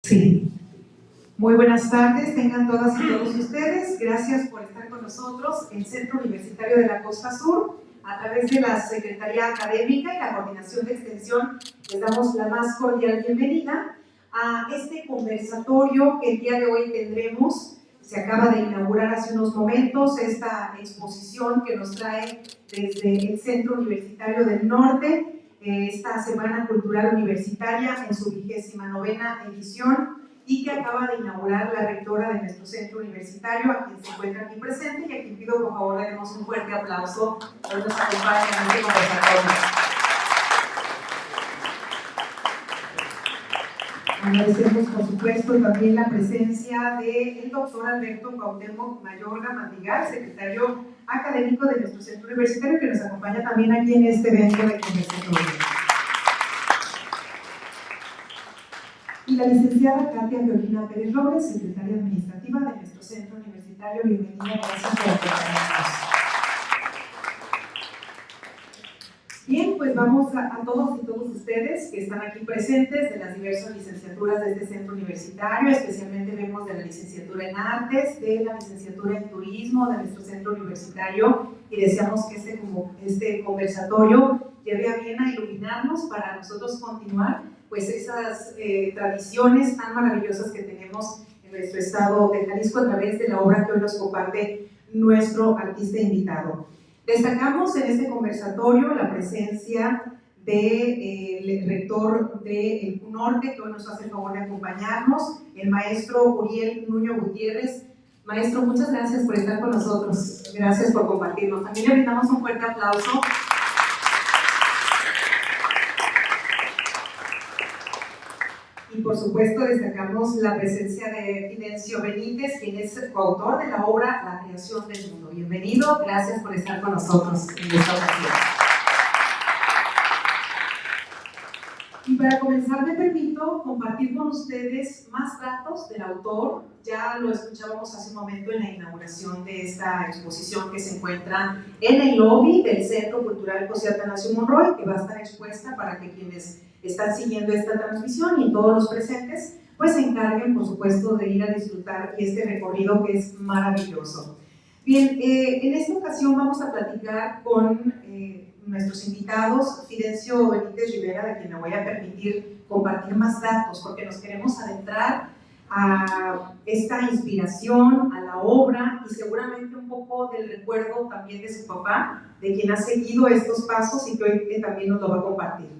Sí. Muy buenas tardes, tengan todas y todos ustedes. Gracias por estar con nosotros. El Centro Universitario de la Costa Sur, a través de la Secretaría Académica y la Coordinación de Extensión, les damos la más cordial bienvenida a este conversatorio que el día de hoy tendremos. Se acaba de inaugurar hace unos momentos esta exposición que nos trae desde el Centro Universitario del Norte, esta Semana Cultural Universitaria en su 29ª edición, y que acaba de inaugurar la rectora de nuestro centro universitario, a quien se encuentra aquí presente y a quien pido por favor le demos un fuerte aplauso. Hoy nos acompaña en este conversatorio. Agradecemos por supuesto también la presencia del doctor Alberto Cuauhtémoc Mayorga Madrigal, secretario académico de nuestro centro universitario, que nos acompaña también aquí en este evento de conversatorio. Y la licenciada Katia Violina Pérez Robles, secretaria administrativa de nuestro centro universitario. Bienvenida, gracias por acompañarnos. Bien, pues vamos a todos y todos ustedes que están aquí presentes de las diversas licenciaturas de este centro universitario, especialmente vemos de la licenciatura en Artes, de la licenciatura en Turismo de nuestro centro universitario, y deseamos que este conversatorio lleve a bien a iluminarnos para nosotros continuar pues esas tradiciones tan maravillosas que tenemos en nuestro estado de Jalisco a través de la obra que hoy nos comparte nuestro artista invitado. Destacamos en este conversatorio la presencia del rector del CUNORTE, que hoy nos hace el favor de acompañarnos, el maestro Uriel Nuño Gutiérrez. Maestro, muchas gracias por estar con nosotros, gracias por compartirnos. También le brindamos un fuerte aplauso. Y por supuesto destacamos la presencia de Fidencio Benítez, quien es coautor de la obra La Creación del Mundo. Bienvenido, gracias por estar con nosotros en esta ocasión. Y para comenzar me permito compartir con ustedes más datos del autor. Ya lo escuchábamos hace un momento en la inauguración de esta exposición que se encuentra en el lobby del Centro Cultural José Atanasio Monroy, que va a estar expuesta para que quienes están siguiendo esta transmisión y todos los presentes pues se encarguen por supuesto de ir a disfrutar este recorrido que es maravilloso. Bien, en esta ocasión vamos a platicar con nuestros invitados. Fidencio Benítez Rivera, de quien me voy a permitir compartir más datos porque nos queremos adentrar a esta inspiración, a la obra y seguramente un poco del recuerdo también de su papá, de quien ha seguido estos pasos y que hoy también nos lo va a compartir.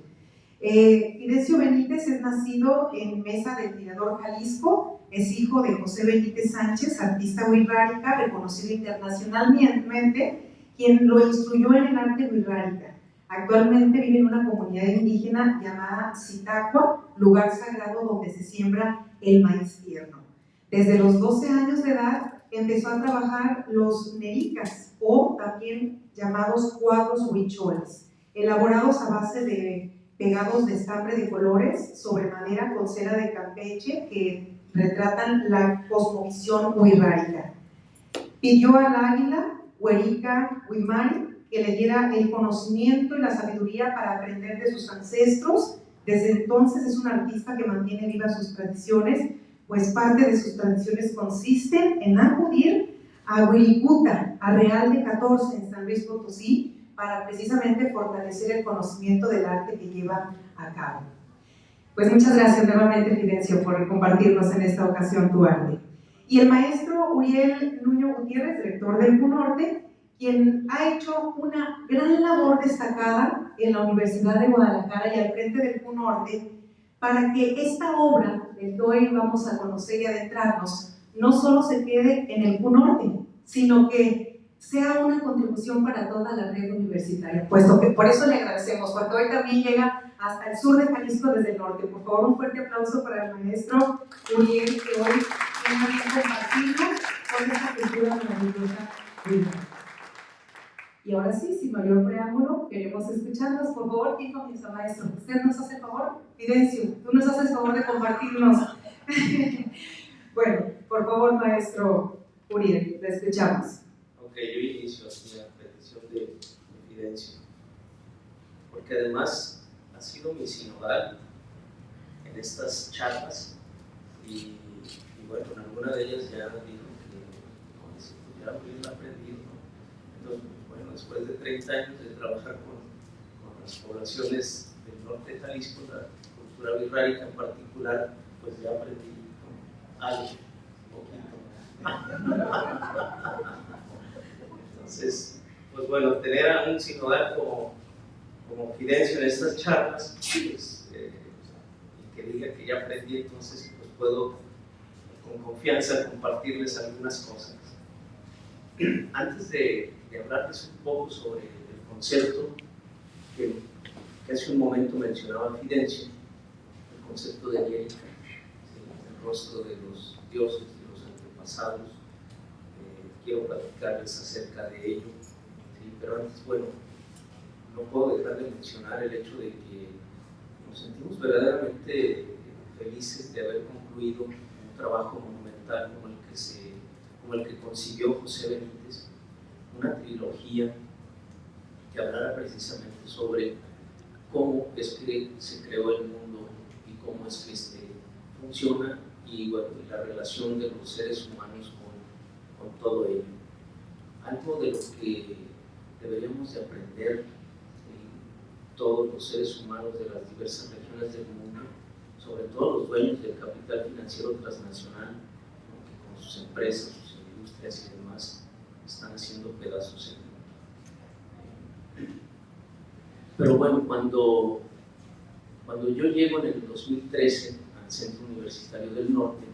Fidencio Benítez es nacido en Mesa del Tirador, Jalisco, es hijo de José Benítez Sánchez, artista wixárika reconocido internacionalmente, quien lo instruyó en el arte wixárika. Actualmente vive en una comunidad indígena llamada Zitácua, lugar sagrado donde se siembra el maíz tierno. Desde los 12 años de edad empezó a trabajar los nericas, o también llamados cuadros huicholes, elaborados a base de pegados de estambre de colores sobre madera con cera de Campeche que retratan la cosmovisión wixárika. Pidió al águila, Huerica Huimari, que le diera el conocimiento y la sabiduría para aprender de sus ancestros. Desde entonces es un artista que mantiene vivas sus tradiciones, pues parte de sus tradiciones consisten en acudir a Huiricuta, a Real de 14 en San Luis Potosí, para precisamente fortalecer el conocimiento del arte que lleva a cabo. Pues muchas gracias nuevamente, Fidencio, por compartirnos en esta ocasión tu arte. Y el maestro Uriel Nuño Gutiérrez, director del CUNORTE, quien ha hecho una gran labor destacada en la Universidad de Guadalajara y al frente del CUNORTE, para que esta obra del que hoy vamos a conocer y adentrarnos no solo se quede en el CUNORTE, sino que sea una contribución para toda la red universitaria, puesto que por eso le agradecemos, porque hoy también llega hasta el sur de Jalisco desde el norte. Por favor, un fuerte aplauso para el maestro Uriel, que hoy viene a compartirnos con esta cultura maravillosa. Y ahora sí, sin mayor preámbulo, queremos escucharlos. Por favor, ¿quién comienza, maestro? ¿Usted nos hace el favor? Fidencio, tú nos haces el favor de compartirnos. Bueno, por favor, maestro Uriel, le escuchamos. Ok, yo inicio así la petición de Fidencio, porque además ha sido mi sinodal en estas charlas bueno, en alguna de ellas ya dijo que no, ya hubiera aprendido, ¿no? Entonces, bueno, después de 30 años de trabajar con las poblaciones del norte de Jalisco, la cultura birrárica en particular, pues ya aprendí, ¿no?, algo, un poquito. Entonces, pues bueno, tener a un sinodal como Fidencio en estas charlas, pues, y que diga que ya aprendí, entonces pues puedo con confianza compartirles algunas cosas. Antes de hablarles un poco sobre el concepto que hace un momento mencionaba Fidencio, el concepto de Angélica, el rostro de los dioses, de los antepasados, quiero platicarles acerca de ello, ¿sí? Pero antes, bueno, no puedo dejar de mencionar el hecho de que nos sentimos verdaderamente felices de haber concluido un trabajo monumental como el que concibió José Benítez, una trilogía que hablara precisamente sobre cómo es que se creó el mundo y cómo es que funciona, y bueno, la relación de los seres humanos con todo ello. Algo de lo que deberíamos de aprender todos los seres humanos de las diversas regiones del mundo, sobre todo los dueños del capital financiero transnacional, ¿no?, que con sus empresas, sus industrias y demás están haciendo pedazos el mundo. Pero bueno, cuando yo llego en el 2013 al Centro Universitario del Norte,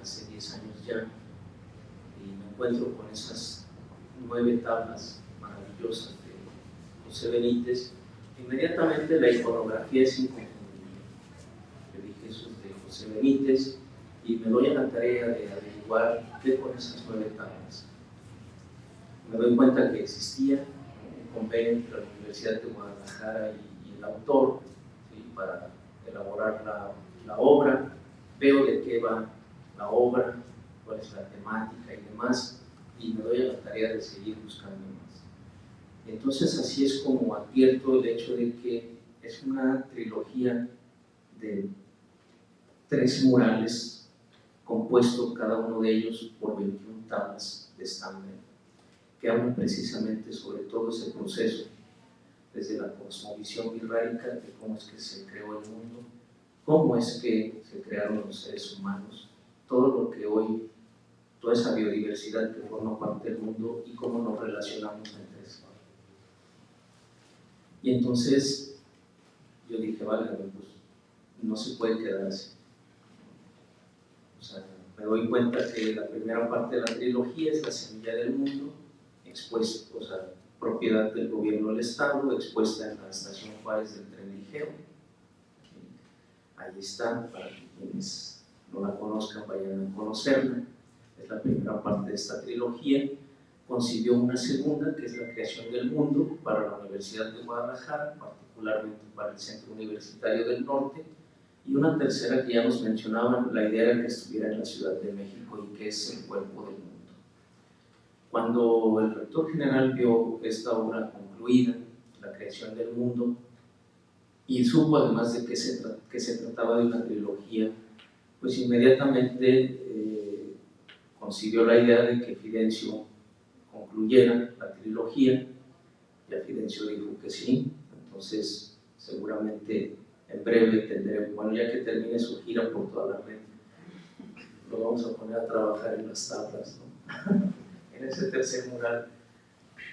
hace 10 años ya, y me encuentro con esas 9 tablas maravillosas de José Benítez, inmediatamente la iconografía es inconfundible. Yo dije, eso es de José Benítez, y me doy a la tarea de averiguar qué con esas 9 tablas. Me doy cuenta que existía un convenio entre la Universidad de Guadalajara y el autor, ¿sí?, para elaborar la obra. Veo de qué va la obra, cuál es la temática y demás, y me doy a la tarea de seguir buscando más. Entonces así es como advierto el hecho de que es una trilogía de 3 murales, compuesto cada uno de ellos por 21 tablas de estambre, que hablan precisamente sobre todo ese proceso, desde la cosmovisión birrárica, de cómo es que se creó el mundo, cómo es que se crearon los seres humanos, todo lo que hoy, toda esa biodiversidad que forma parte del mundo y cómo nos relacionamos entre eso. Y entonces yo dije, vale, pues no se puede quedar así. O sea, me doy cuenta que la primera parte de la trilogía es la semilla del mundo, expuesta, o sea, propiedad del gobierno del Estado, expuesta en la estación Juárez del Tren Ligero. Ahí está, para que quienes no la conozcan vayan a conocerla. Es la primera parte de esta trilogía. Concibió una segunda, que es la creación del mundo, para la Universidad de Guadalajara, particularmente para el Centro Universitario del Norte, y una tercera que ya nos mencionaban, la idea era que estuviera en la Ciudad de México y que es el cuerpo del mundo. Cuando el rector general vio esta obra concluida, la creación del mundo, y supo además de que se trataba de una trilogía, pues inmediatamente concibió la idea de que Fidencio concluyera la trilogía. Ya Fidencio dijo que sí, entonces seguramente en breve tendremos, bueno, ya que termine su gira por toda la red, lo vamos a poner a trabajar en las tablas, ¿no? En ese tercer mural,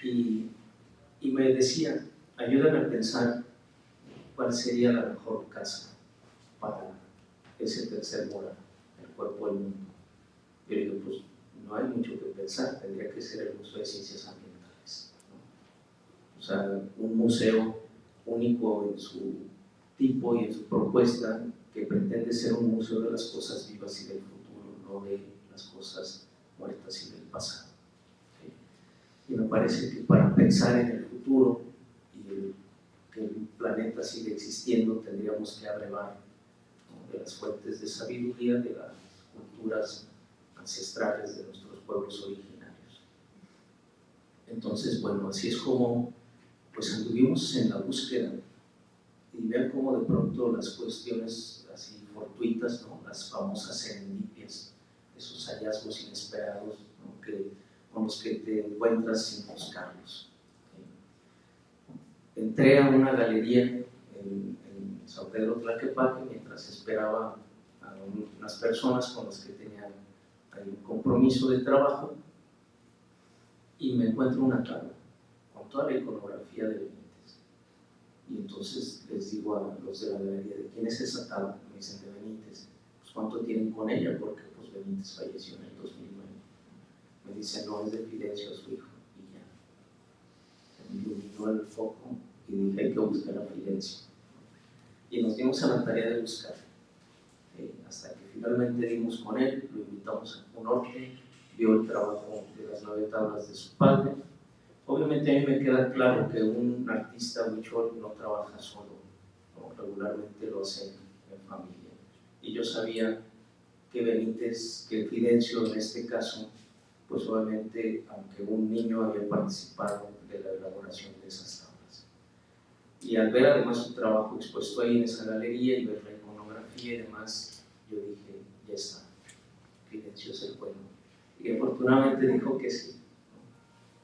y me decía, ayúdame a pensar cuál sería la mejor casa para ese tercer mural, el cuerpo del mundo. Yo le digo, pues no hay mucho que pensar, tendría que ser el Museo de Ciencias Ambientales, ¿no? O sea, un museo único en su tipo y en su propuesta, que pretende ser un museo de las cosas vivas y del futuro, no de las cosas muertas y del pasado. ¿Sí? Y me parece que para pensar en el futuro y que el planeta sigue existiendo, tendríamos que abrevar, ¿no?, de las fuentes de sabiduría de las culturas ancestrales de nuestros pueblos originarios. Entonces, bueno, así es como pues anduvimos en la búsqueda, y vean cómo de pronto las cuestiones así fortuitas, ¿no?, las famosas serendipias, esos hallazgos inesperados, ¿no? Con los que te encuentras sin buscarlos. Entré a una galería en San Pedro Tlaquepaque mientras esperaba a unas personas con las que tenía un compromiso de trabajo, y me encuentro una tabla con toda la iconografía de Benítez. Y entonces les digo a los de la galería: ¿de quién es esa tabla? Me dicen: de Benítez. Pues ¿cuánto tienen con ella? Porque pues Benítez falleció en el 2009. Me dicen: no, es de Fidencio, su hijo. Y ya se me iluminó el foco y dije: hay que buscar a Fidencio. Y nos dimos a la tarea de buscar, hasta que finalmente dimos con él, lo invitamos a Norte, vio el trabajo de las 9 tablas de su padre. Obviamente a mí me queda claro que un artista huichol no trabaja solo, ¿no? Regularmente lo hace en familia. Y yo sabía que Benítez, que Fidencio en este caso, pues obviamente, aunque un niño había participado de la elaboración de esas tablas. Y al ver además su trabajo expuesto ahí en esa galería y ver la iconografía y demás, yo dije: ya está, Fidencio es el bueno. Y afortunadamente dijo que sí.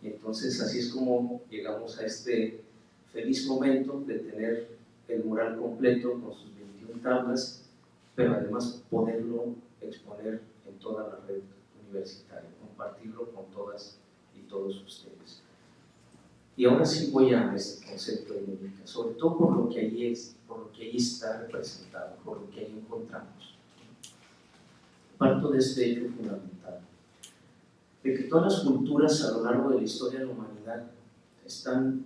Y entonces así es como llegamos a este feliz momento de tener el mural completo con sus 21 tablas, pero además poderlo exponer en toda la red universitaria, compartirlo con todas y todos ustedes. Y ahora sí voy a este concepto de Médica, sobre todo por lo que allí está representado, por lo que allí encontramos. Parto de este hecho fundamental, de que todas las culturas a lo largo de la historia de la humanidad están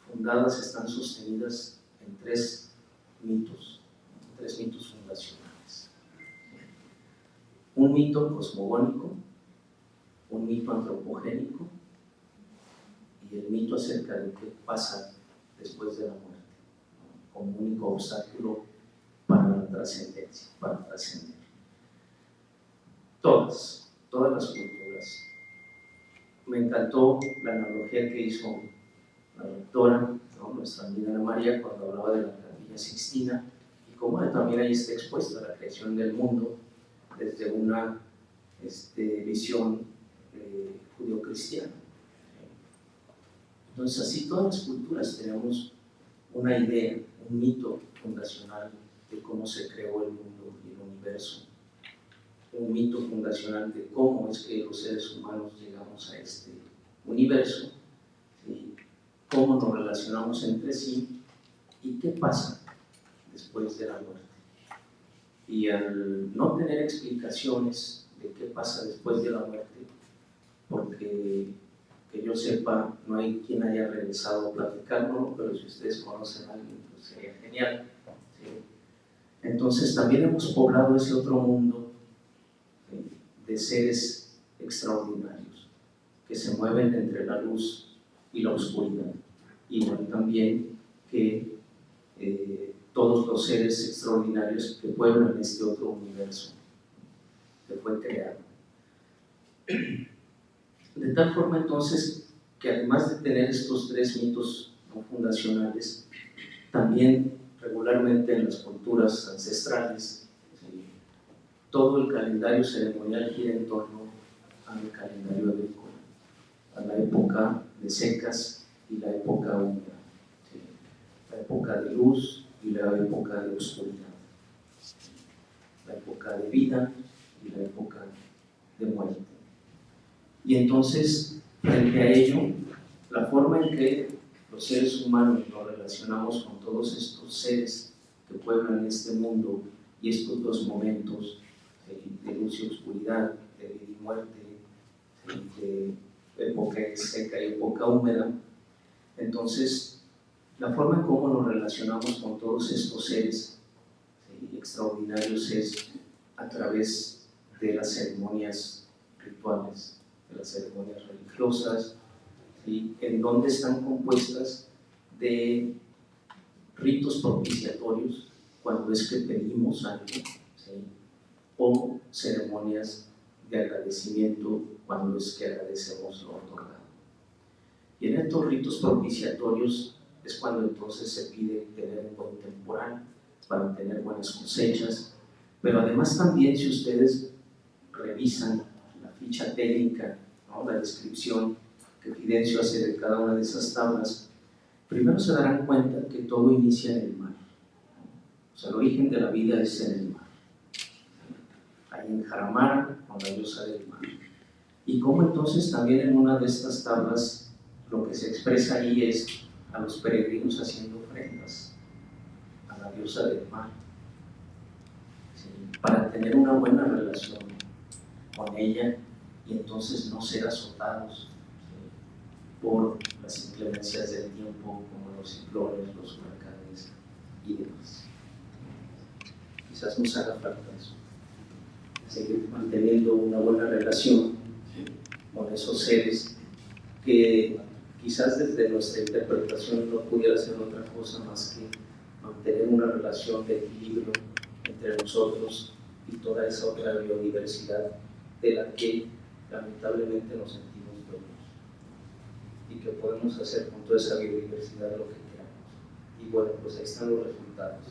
fundadas, están sostenidas en 3 mitos fundacionales. Un mito cosmogónico, un mito antropogénico y el mito acerca de qué pasa después de la muerte, ¿no? Como único obstáculo para la trascendencia, para trascender. Todas las culturas. Me encantó la analogía que hizo la rectora, ¿no? Nuestra amiga Ana María, cuando hablaba de la Capilla Sixtina, y cómo también ahí está expuesta la creación del mundo desde una visión judeocristiana. Entonces, así todas las culturas tenemos una idea, un mito fundacional de cómo se creó el mundo y el universo, un mito fundacional de cómo es que los seres humanos llegamos a este universo, ¿sí? Cómo nos relacionamos entre sí y qué pasa después de la muerte. Y al no tener explicaciones de qué pasa después de la muerte, porque que yo sepa, no hay quien haya regresado a platicarlo, pero si ustedes conocen a alguien, pues sería genial, ¿sí? Entonces también hemos poblado ese otro mundo, ¿sí?, de seres extraordinarios que se mueven entre la luz y la oscuridad, igual también que todos los seres extraordinarios que pueblan este otro universo que fue creado. De tal forma entonces que además de tener estos 3 mitos no fundacionales, también regularmente en las culturas ancestrales, ¿sí?, todo el calendario ceremonial gira en torno al calendario agrícola, a la época de secas y la época húmeda, ¿sí?, la época de luz y la época de oscuridad, la época de vida y la época de muerte. Y entonces, frente a ello, la forma en que los seres humanos nos relacionamos con todos estos seres que pueblan este mundo y estos 2 momentos de luz y oscuridad, de vida y muerte, de época seca y época húmeda, entonces la forma en cómo nos relacionamos con todos estos seres, ¿sí?, extraordinarios es a través de las ceremonias rituales, de las ceremonias religiosas, ¿sí?, en donde están compuestas de ritos propiciatorios cuando es que pedimos algo, ¿sí?, o ceremonias de agradecimiento cuando es que agradecemos lo otorgado. Y en estos ritos propiciatorios es cuando entonces se pide tener un buen temporal para tener buenas cosechas, pero además también, si ustedes revisan la ficha técnica, ¿no?, la descripción que Fidencio hace de cada una de esas tablas, primero se darán cuenta que todo inicia en el mar. O sea, el origen de la vida es en el mar. Ahí en Jaramara, con la diosa del mar. Y cómo entonces también en una de estas tablas lo que se expresa ahí es a los peregrinos haciendo ofrendas a la diosa del mar, ¿sí?, para tener una buena relación con ella y entonces no ser azotados, ¿sí?, por las inclemencias del tiempo, como los ciclones, los huracanes y demás. Quizás nos haga falta eso, seguir manteniendo una buena relación, ¿sí?, con esos seres que quizás desde nuestra interpretación no pudiera ser otra cosa más que mantener una relación de equilibrio entre nosotros y toda esa otra biodiversidad de la que lamentablemente nos sentimos dueños, y que podemos hacer con toda esa biodiversidad lo que queramos. Y bueno, pues ahí están los resultados.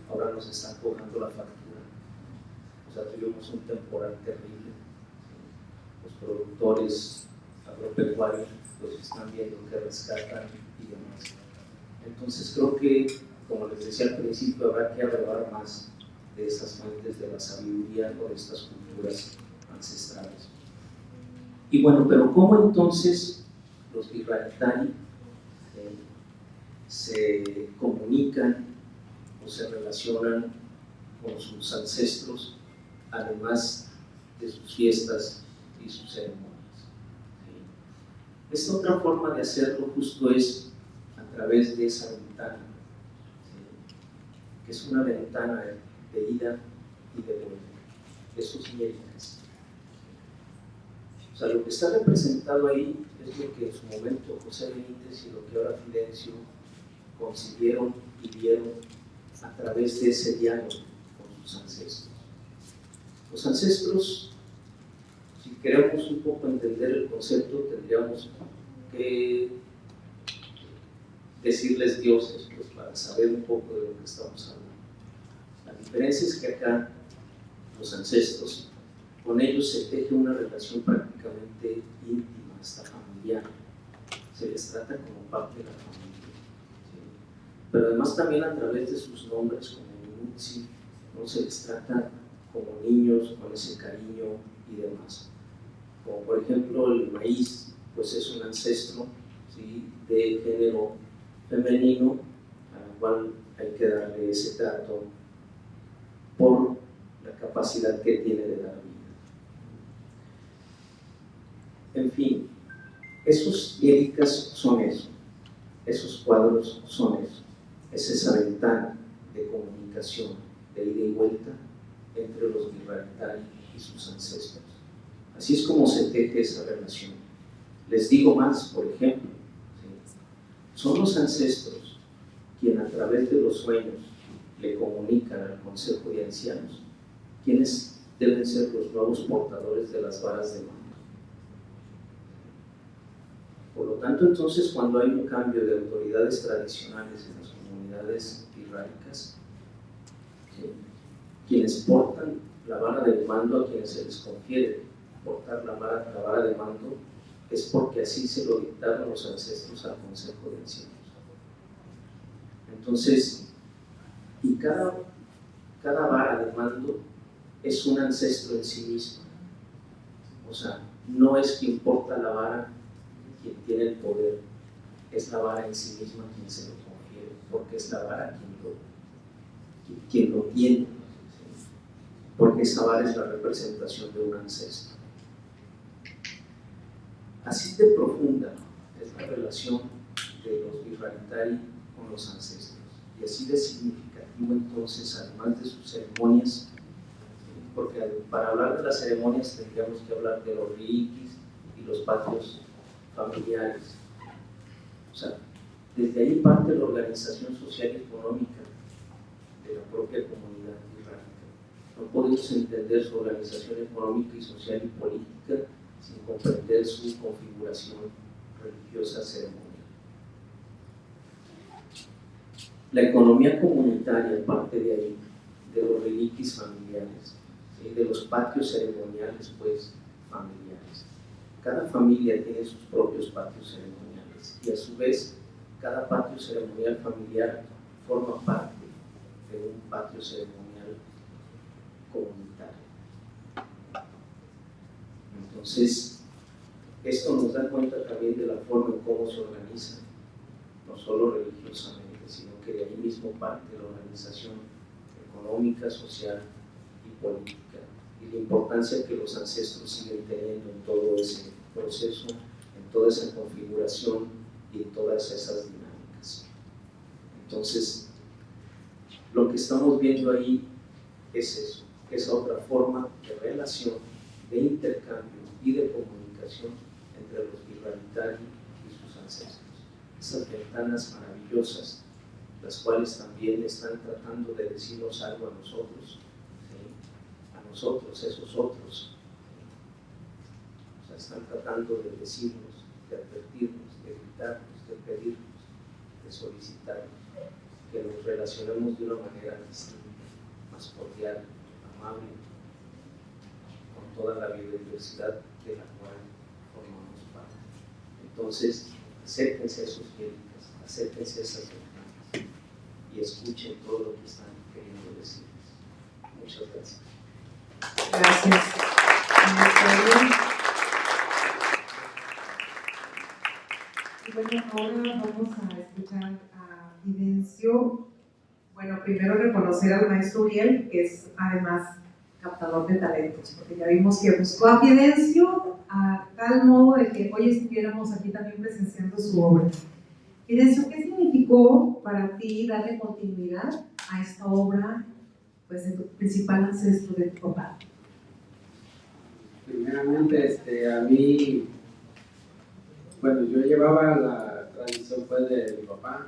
Ahora nos están cobrando la factura. O sea, tuvimos un temporal terrible. Los productores agropecuarios pues están viendo que rescatan y demás. Entonces creo que, como les decía al principio, habrá que averiguar más de esas fuentes de la sabiduría o de estas culturas ancestrales. Y bueno, pero ¿cómo entonces los Virraitani se comunican o se relacionan con sus ancestros, además de sus fiestas y sus ceremonias? Esta otra forma de hacerlo justo es a través de esa ventana, ¿sí?, que es una ventana de ida y de vuelta, de sus miéricas. O sea, lo que está representado ahí es lo que en su momento José Benítez y lo que ahora Fidencio consiguieron y vieron a través de ese diálogo con sus ancestros. Los ancestros, si queremos un poco entender el concepto, tendríamos que decirles dioses, pues, para saber un poco de lo que estamos hablando. La diferencia es que acá los ancestros, con ellos se teje una relación prácticamente íntima, hasta familiar. Se les trata como parte de la familia, ¿sí? Pero además también a través de sus nombres, como Nutsi, ¿no?, se les trata como niños, con ese cariño y demás. Como por ejemplo el maíz, pues es un ancestro, ¿sí?, de género femenino, al cual hay que darle ese trato por la capacidad que tiene de dar vida. En fin, esos éricas son eso, esos cuadros son eso, es esa ventana de comunicación, de ida y vuelta entre los Virraitani y sus ancestros. Así es como se teje esa relación. Les digo más, por ejemplo, ¿sí?, son los ancestros quienes a través de los sueños le comunican al Consejo de Ancianos quienes deben ser los nuevos portadores de las varas de mando. Por lo tanto, entonces, cuando hay un cambio de autoridades tradicionales en las comunidades virráicas, ¿sí?, quienes portan la vara del mando, a quienes se les confiere portar la vara de mando, es porque así se lo dictaron los ancestros al Consejo de Ancianos. Entonces, y cada vara de mando es un ancestro en sí mismo. O sea, no es quien porta la vara quien tiene el poder, es la vara en sí misma quien se lo confiere, porque es la vara quien lo tiene, ¿sí?, porque esa vara es la representación de un ancestro. Así de profunda es la relación de los Virraitani con los ancestros, y así de significativo entonces, además de sus ceremonias, porque para hablar de las ceremonias tendríamos que hablar de los riquis y los patios familiares. O sea, desde ahí parte la organización social y económica de la propia comunidad virráica. No podemos entender su organización económica y social y política sin comprender su configuración religiosa ceremonial. La economía comunitaria parte de ahí, de los reliquis familiares, ¿sí?, ¿sí? De los patios ceremoniales, pues, familiares. Cada familia tiene sus propios patios ceremoniales y a su vez cada patio ceremonial familiar forma parte de un patio ceremonial comunitario. Entonces, esto nos da cuenta también de la forma en cómo se organiza, no solo religiosamente, sino que de ahí mismo parte la organización económica, social y política, y la importancia que los ancestros siguen teniendo en todo ese proceso, en toda esa configuración y en todas esas dinámicas. Entonces, lo que estamos viendo ahí es eso, esa otra forma de relación, de intercambio y de comunicación entre los Virraditari y sus ancestros. Esas ventanas maravillosas, las cuales también están tratando de decirnos algo a nosotros, ¿sí? A nosotros, esos otros. O sea, están tratando de decirnos, de advertirnos, de gritarnos, de pedirnos, de solicitarnos, que nos relacionemos de una manera distinta, más cordial, amable, con toda la biodiversidad de la cual formamos parte. Entonces, acérquense a esos médicos, acérquense a esas ventanas y escuchen todo lo que están queriendo decirles. Muchas gracias. Gracias. Y bueno, ahora vamos a escuchar a Fidencio. Bueno, primero reconocer al maestro Uriel, que es además captador de talentos, porque ya vimos que buscó a Fidencio a tal modo de que hoy estuviéramos aquí también presenciando su obra. Fidencio, ¿qué significó para ti darle continuidad a esta obra, pues, de tu principal ancestro, de tu papá? Primeramente, a mí, bueno, yo llevaba la tradición pues de mi papá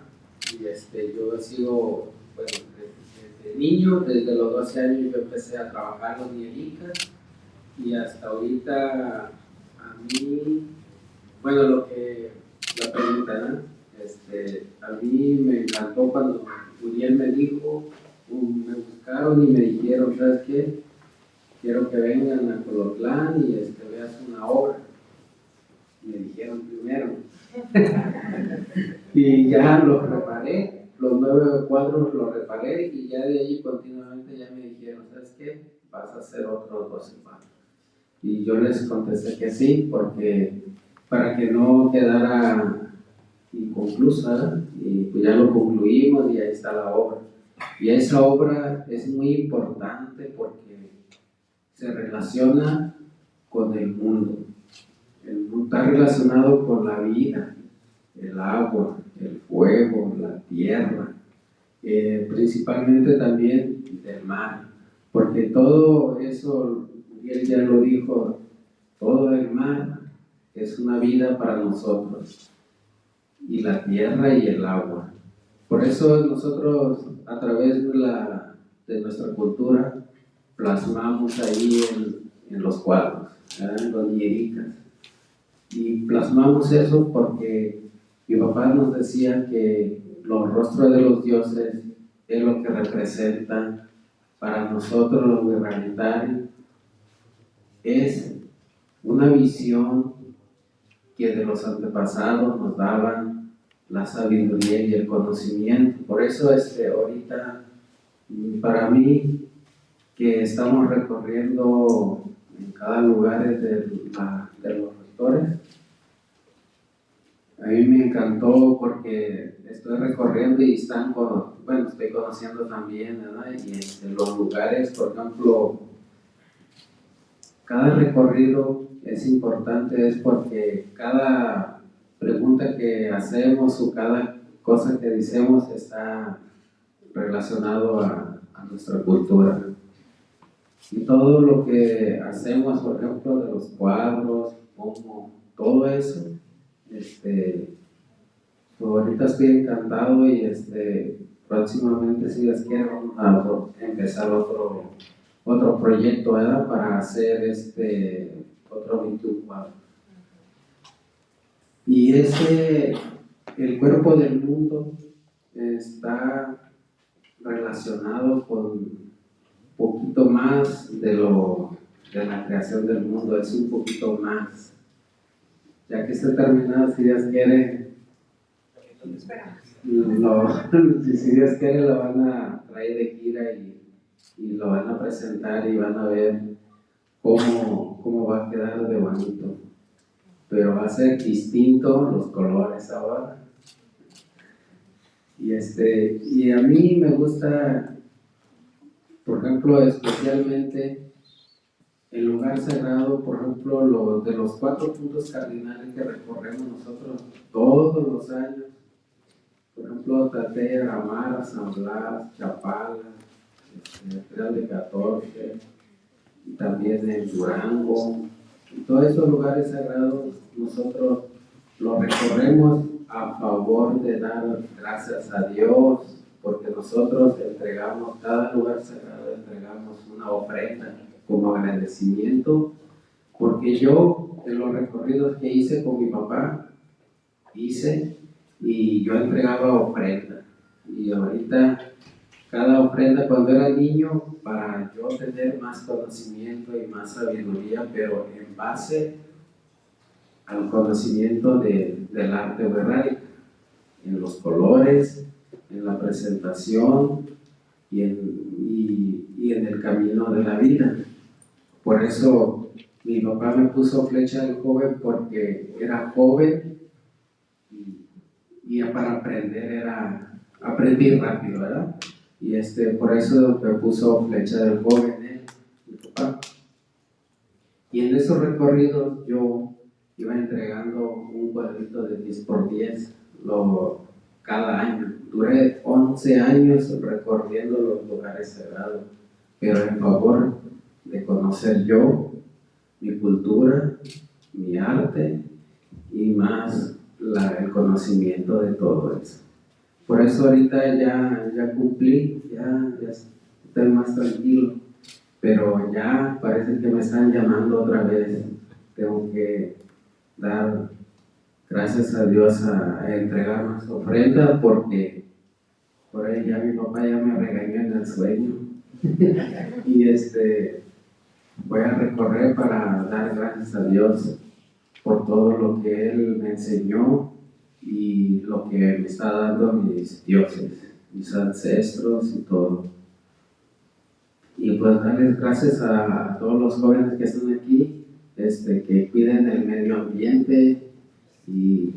y yo he sido, bueno, desde niño, desde los 12 años yo empecé a trabajar los Nielicas y hasta ahorita a mí, bueno, lo que la pregunta, ¿no? A mí me encantó cuando Uriel me dijo, me buscaron y me dijeron, ¿sabes qué? Quiero que vengan a Colotlán y veas una obra. Me dijeron primero. Y ya los reparé, los 9 cuadros los reparé y ya de ahí continuamente ya me dijeron, ¿sabes qué? Vas a hacer otros 12 cuadros. Y yo les contesté que sí, porque para que no quedara inconclusa, ¿verdad? Y pues ya lo concluimos y ahí está la obra. Y esa obra es muy importante porque se relaciona con el mundo. El mundo está relacionado con la vida, el agua, el fuego, la tierra, principalmente también del mar, porque todo eso, y él ya lo dijo, todo el mar es una vida para nosotros, y la tierra y el agua. Por eso nosotros, a través de nuestra cultura, plasmamos ahí en los cuadros, en los Nielicas. Y plasmamos eso porque mi papá nos decía que los rostros de los dioses es lo que representan para nosotros los Virraditari. Es una visión que de los antepasados nos daban la sabiduría y el conocimiento. Por eso ahorita, para mí, que estamos recorriendo en cada lugar de los rectores, a mí me encantó porque estoy recorriendo y estoy conociendo también, ¿verdad? Y los lugares, por ejemplo, cada recorrido es importante, es porque cada pregunta que hacemos o cada cosa que decimos está relacionado a nuestra cultura. Y todo lo que hacemos, por ejemplo, de los cuadros, como todo eso, ahorita estoy encantado y próximamente, si Dios quiere, vamos a empezar otro proyecto, ¿verdad? Para hacer otro 21 cuadros. Y el cuerpo del mundo está relacionado poquito más de la creación del mundo, es un poquito más. Ya que esté terminado, si Dios quiere, si Dios quiere lo van a traer de gira y lo van a presentar y van a ver cómo va a quedar de bonito. Pero va a ser distinto los colores ahora. Y a mí me gusta, por ejemplo, especialmente el lugar sagrado, por ejemplo, de los 4 puntos cardinales que recorremos nosotros todos los años. Por ejemplo, Tatea, Amara, San Blas, Chapala, Real de 14, y también en Durango. Y todos esos lugares sagrados nosotros los recorremos a favor de dar gracias a Dios, porque nosotros entregamos, cada lugar sagrado entregamos una ofrenda como agradecimiento, porque yo en los recorridos que hice con mi papá, y yo entregaba ofrenda, y ahorita cada ofrenda cuando era niño, para yo tener más conocimiento y más sabiduría, pero en base al conocimiento del arte herrárico, en los colores, en la presentación y en el camino de la vida. Por eso mi papá me puso flecha del joven, porque era joven y para aprender aprendí rápido, ¿verdad? Y por eso me puso flecha del joven, mi papá. Y en esos recorridos yo iba entregando un cuadrito de 10x10 cada año. Duré 11 años recorriendo los lugares sagrados, pero en favor de conocer yo, mi cultura, mi arte y más el conocimiento de todo eso. Por eso ahorita ya cumplí, ya estoy más tranquilo, pero ya parece que me están llamando otra vez. Tengo que dar gracias a Dios a entregar más ofrendas, porque por ahí ya mi papá ya me regañó en el sueño. Y voy a recorrer para dar gracias a Dios por todo lo que Él me enseñó y lo que me está dando mis dioses, mis ancestros y todo. Y pues darles gracias a todos los jóvenes que están aquí, que cuiden el medio ambiente y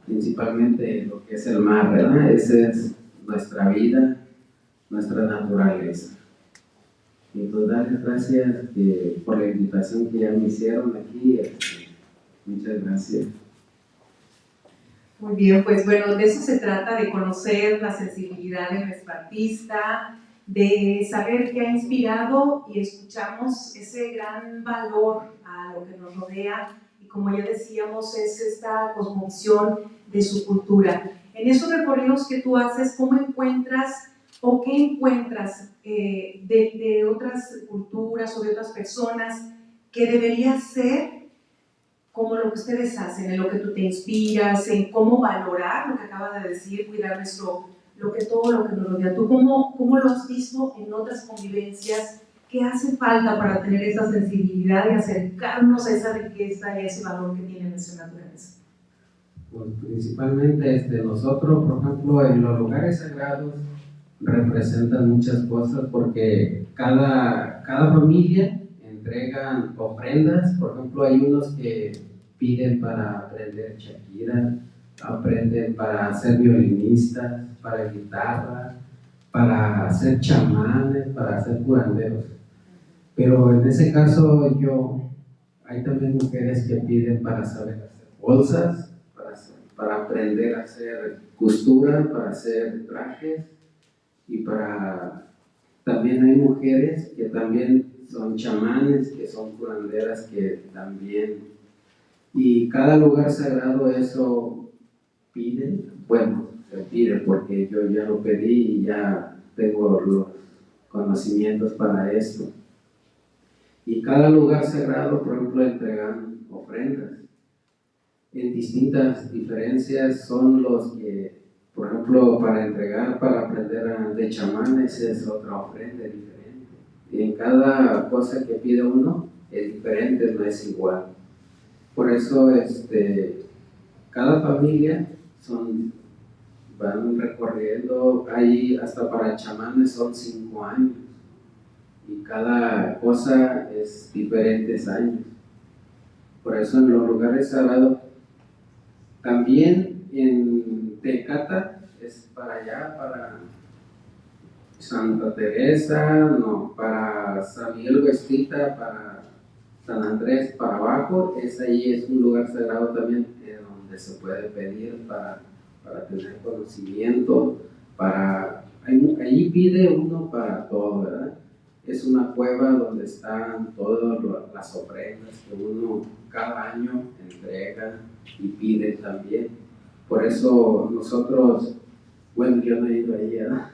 principalmente lo que es el mar, ¿verdad? Esa es nuestra vida, nuestra naturaleza. Y pues darles gracias por la invitación que ya me hicieron aquí. Muchas gracias. Muy bien, pues bueno, de eso se trata, de conocer la sensibilidad de nuestro artista, de saber qué ha inspirado, y escuchamos ese gran valor a lo que nos rodea, y como ya decíamos, es esta cosmovisión de su cultura. En esos recorridos que tú haces, ¿cómo encuentras o qué encuentras de otras culturas o de otras personas que debería ser como lo que ustedes hacen, en lo que tú te inspiras, en cómo valorar lo que acaba de decir, cuidar todo lo que nos rodea? ¿Tú cómo lo has visto en otras convivencias? ¿Qué hace falta para tener esa sensibilidad y acercarnos a esa riqueza y a ese valor que tiene nuestra naturaleza? Pues principalmente nosotros, por ejemplo, en los lugares sagrados representan muchas cosas, porque cada familia entregan ofrendas. Por ejemplo, hay unos que piden para aprender Shakira, aprenden para ser violinistas, para guitarra, para ser chamanes, para ser curanderos. Pero en ese caso hay también mujeres que piden para saber hacer bolsas, para aprender a hacer costura, para hacer trajes, y también hay mujeres que también son chamanes, que son curanderas, que también, y cada lugar sagrado eso pide, bueno, se pide porque yo ya lo pedí y ya tengo los conocimientos para esto. Y cada lugar sagrado, por ejemplo, entregan ofrendas. En distintas diferencias son los que, por ejemplo, para entregar, para aprender de chamanes es otra ofrenda diferente. Y en cada cosa que pide uno es diferente, no es igual. Por eso cada familia van recorriendo, ahí hasta para chamanes son 5 años y cada cosa es diferentes años. Por eso en los lugares sagrados, también en Tecata es para allá, para Santa Teresa, no, para San Miguel Huestita, para San Andrés, para abajo, ahí es un lugar sagrado también donde se puede pedir para tener conocimiento, ahí pide uno para todo, ¿verdad? Es una cueva donde están todas las ofrendas que uno cada año entrega y pide también. Por eso nosotros, bueno, yo no he ido ahí, ¿verdad?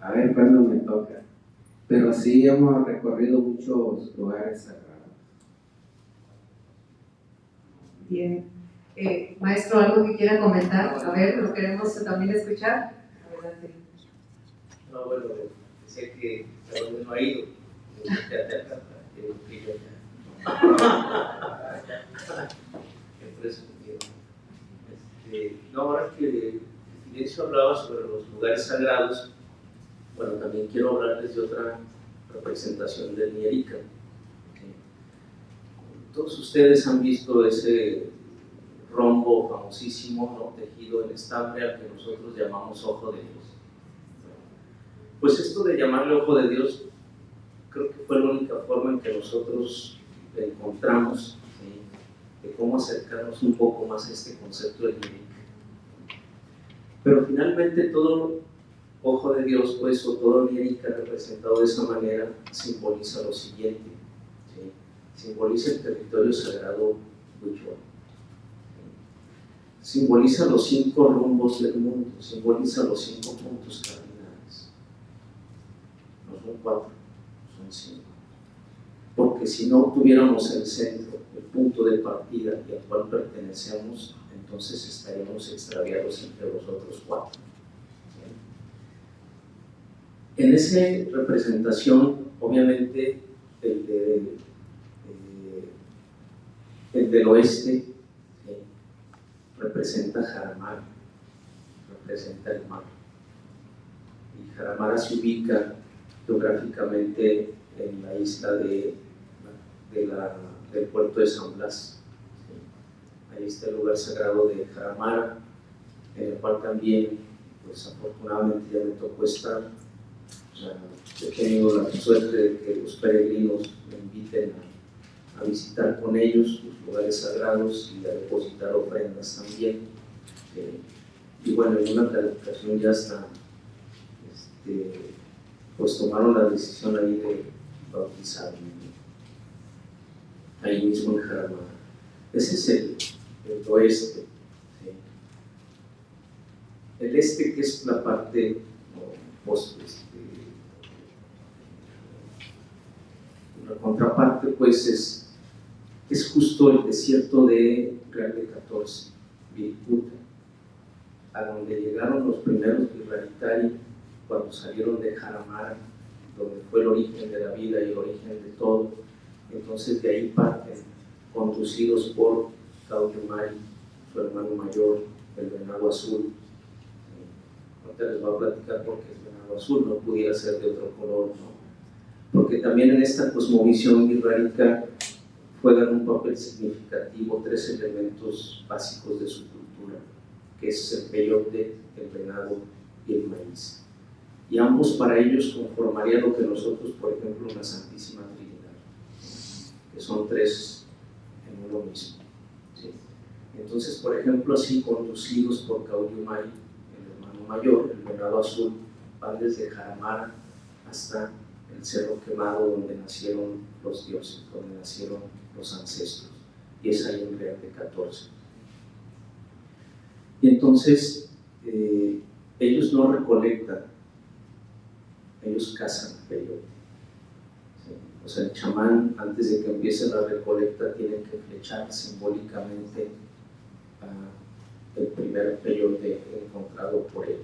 A ver cuándo me toca. Pero sí hemos recorrido muchos lugares sagrados. Bien. Maestro, ¿algo que quiera comentar? A ver, lo queremos también escuchar. Adelante. No, bueno, sé que a dónde no ha ido. No, ahora que Fidencio hablaba sobre los lugares sagrados, bueno, también quiero hablarles de otra representación del Nierica. Todos ustedes han visto ese rombo famosísimo, ¿no?, tejido en estambre al que nosotros llamamos ojo de Dios. Pues esto de llamarle ojo de Dios, creo que fue la única forma en que nosotros encontramos, ¿sí?, de cómo acercarnos un poco más a este concepto del Nierica. Pero finalmente todo ojo de Dios, pues, o todo Nierica representado de esa manera, simboliza lo siguiente, ¿sí? Simboliza el territorio sagrado Huichol, simboliza los 5 rumbos del mundo, simboliza los 5 puntos cardinales. No son 4, son 5. Porque si no tuviéramos el centro, el punto de partida y al cual pertenecemos, entonces estaríamos extraviados entre los otros 4. En esa representación, obviamente, el del oeste, ¿sí?, representa Jaramara, representa el mar. Y Jaramara se ubica geográficamente en la isla del puerto de San Blas. ¿Sí? Ahí está el lugar sagrado de Jaramara, en el cual también, pues afortunadamente ya me tocó estar. O sea, he tenido la suerte de que los peregrinos me inviten a visitar con ellos los lugares sagrados y a depositar ofrendas también. Y bueno, en una ocasión ya hasta pues tomaron la decisión ahí de bautizarme, ahí mismo en Jaramara. Ese es el oeste. ¿Sí? El este, que es la parte la contraparte, pues es justo el desierto de Real de 14, Vilcuta, a donde llegaron los primeros Virraritari cuando salieron de Jaramara, donde fue el origen de la vida y el origen de todo. Entonces de ahí parten, conducidos por Caullumari, su hermano mayor, el venado azul. Ahorita les voy a platicar por qué es venado azul, no pudiera ser de otro color, ¿no? Porque también en esta cosmovisión virrárica juegan un papel significativo 3 elementos básicos de su cultura, que es el peyote, el venado y el maíz. Y ambos para ellos conformarían lo que nosotros, por ejemplo, en la Santísima Trinidad, que son 3 en uno mismo. ¿Sí? Entonces, por ejemplo, así conducidos por Caullumari, el hermano mayor, el venado azul, van desde Jaramara hasta el Cerro Quemado, donde nacieron los dioses, donde nacieron los ancestros, y es ahí en Real de 14. Y entonces ellos no recolectan, ellos cazan peyote. ¿Sí? O sea, el chamán, antes de que empiece la recolecta, tiene que flechar simbólicamente el primer peyote encontrado por él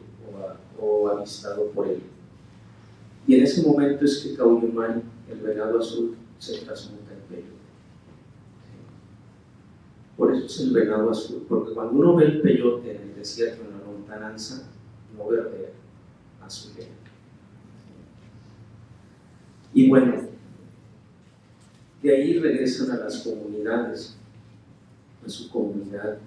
o avistado por él. Y en ese momento es que Caullumari, el venado azul, se transmuta en peyote. Por eso es el venado azul, porque cuando uno ve el peyote en el desierto, en la lontananza, no verdea, azulea. Y bueno, de ahí regresan a las comunidades, a su comunidad,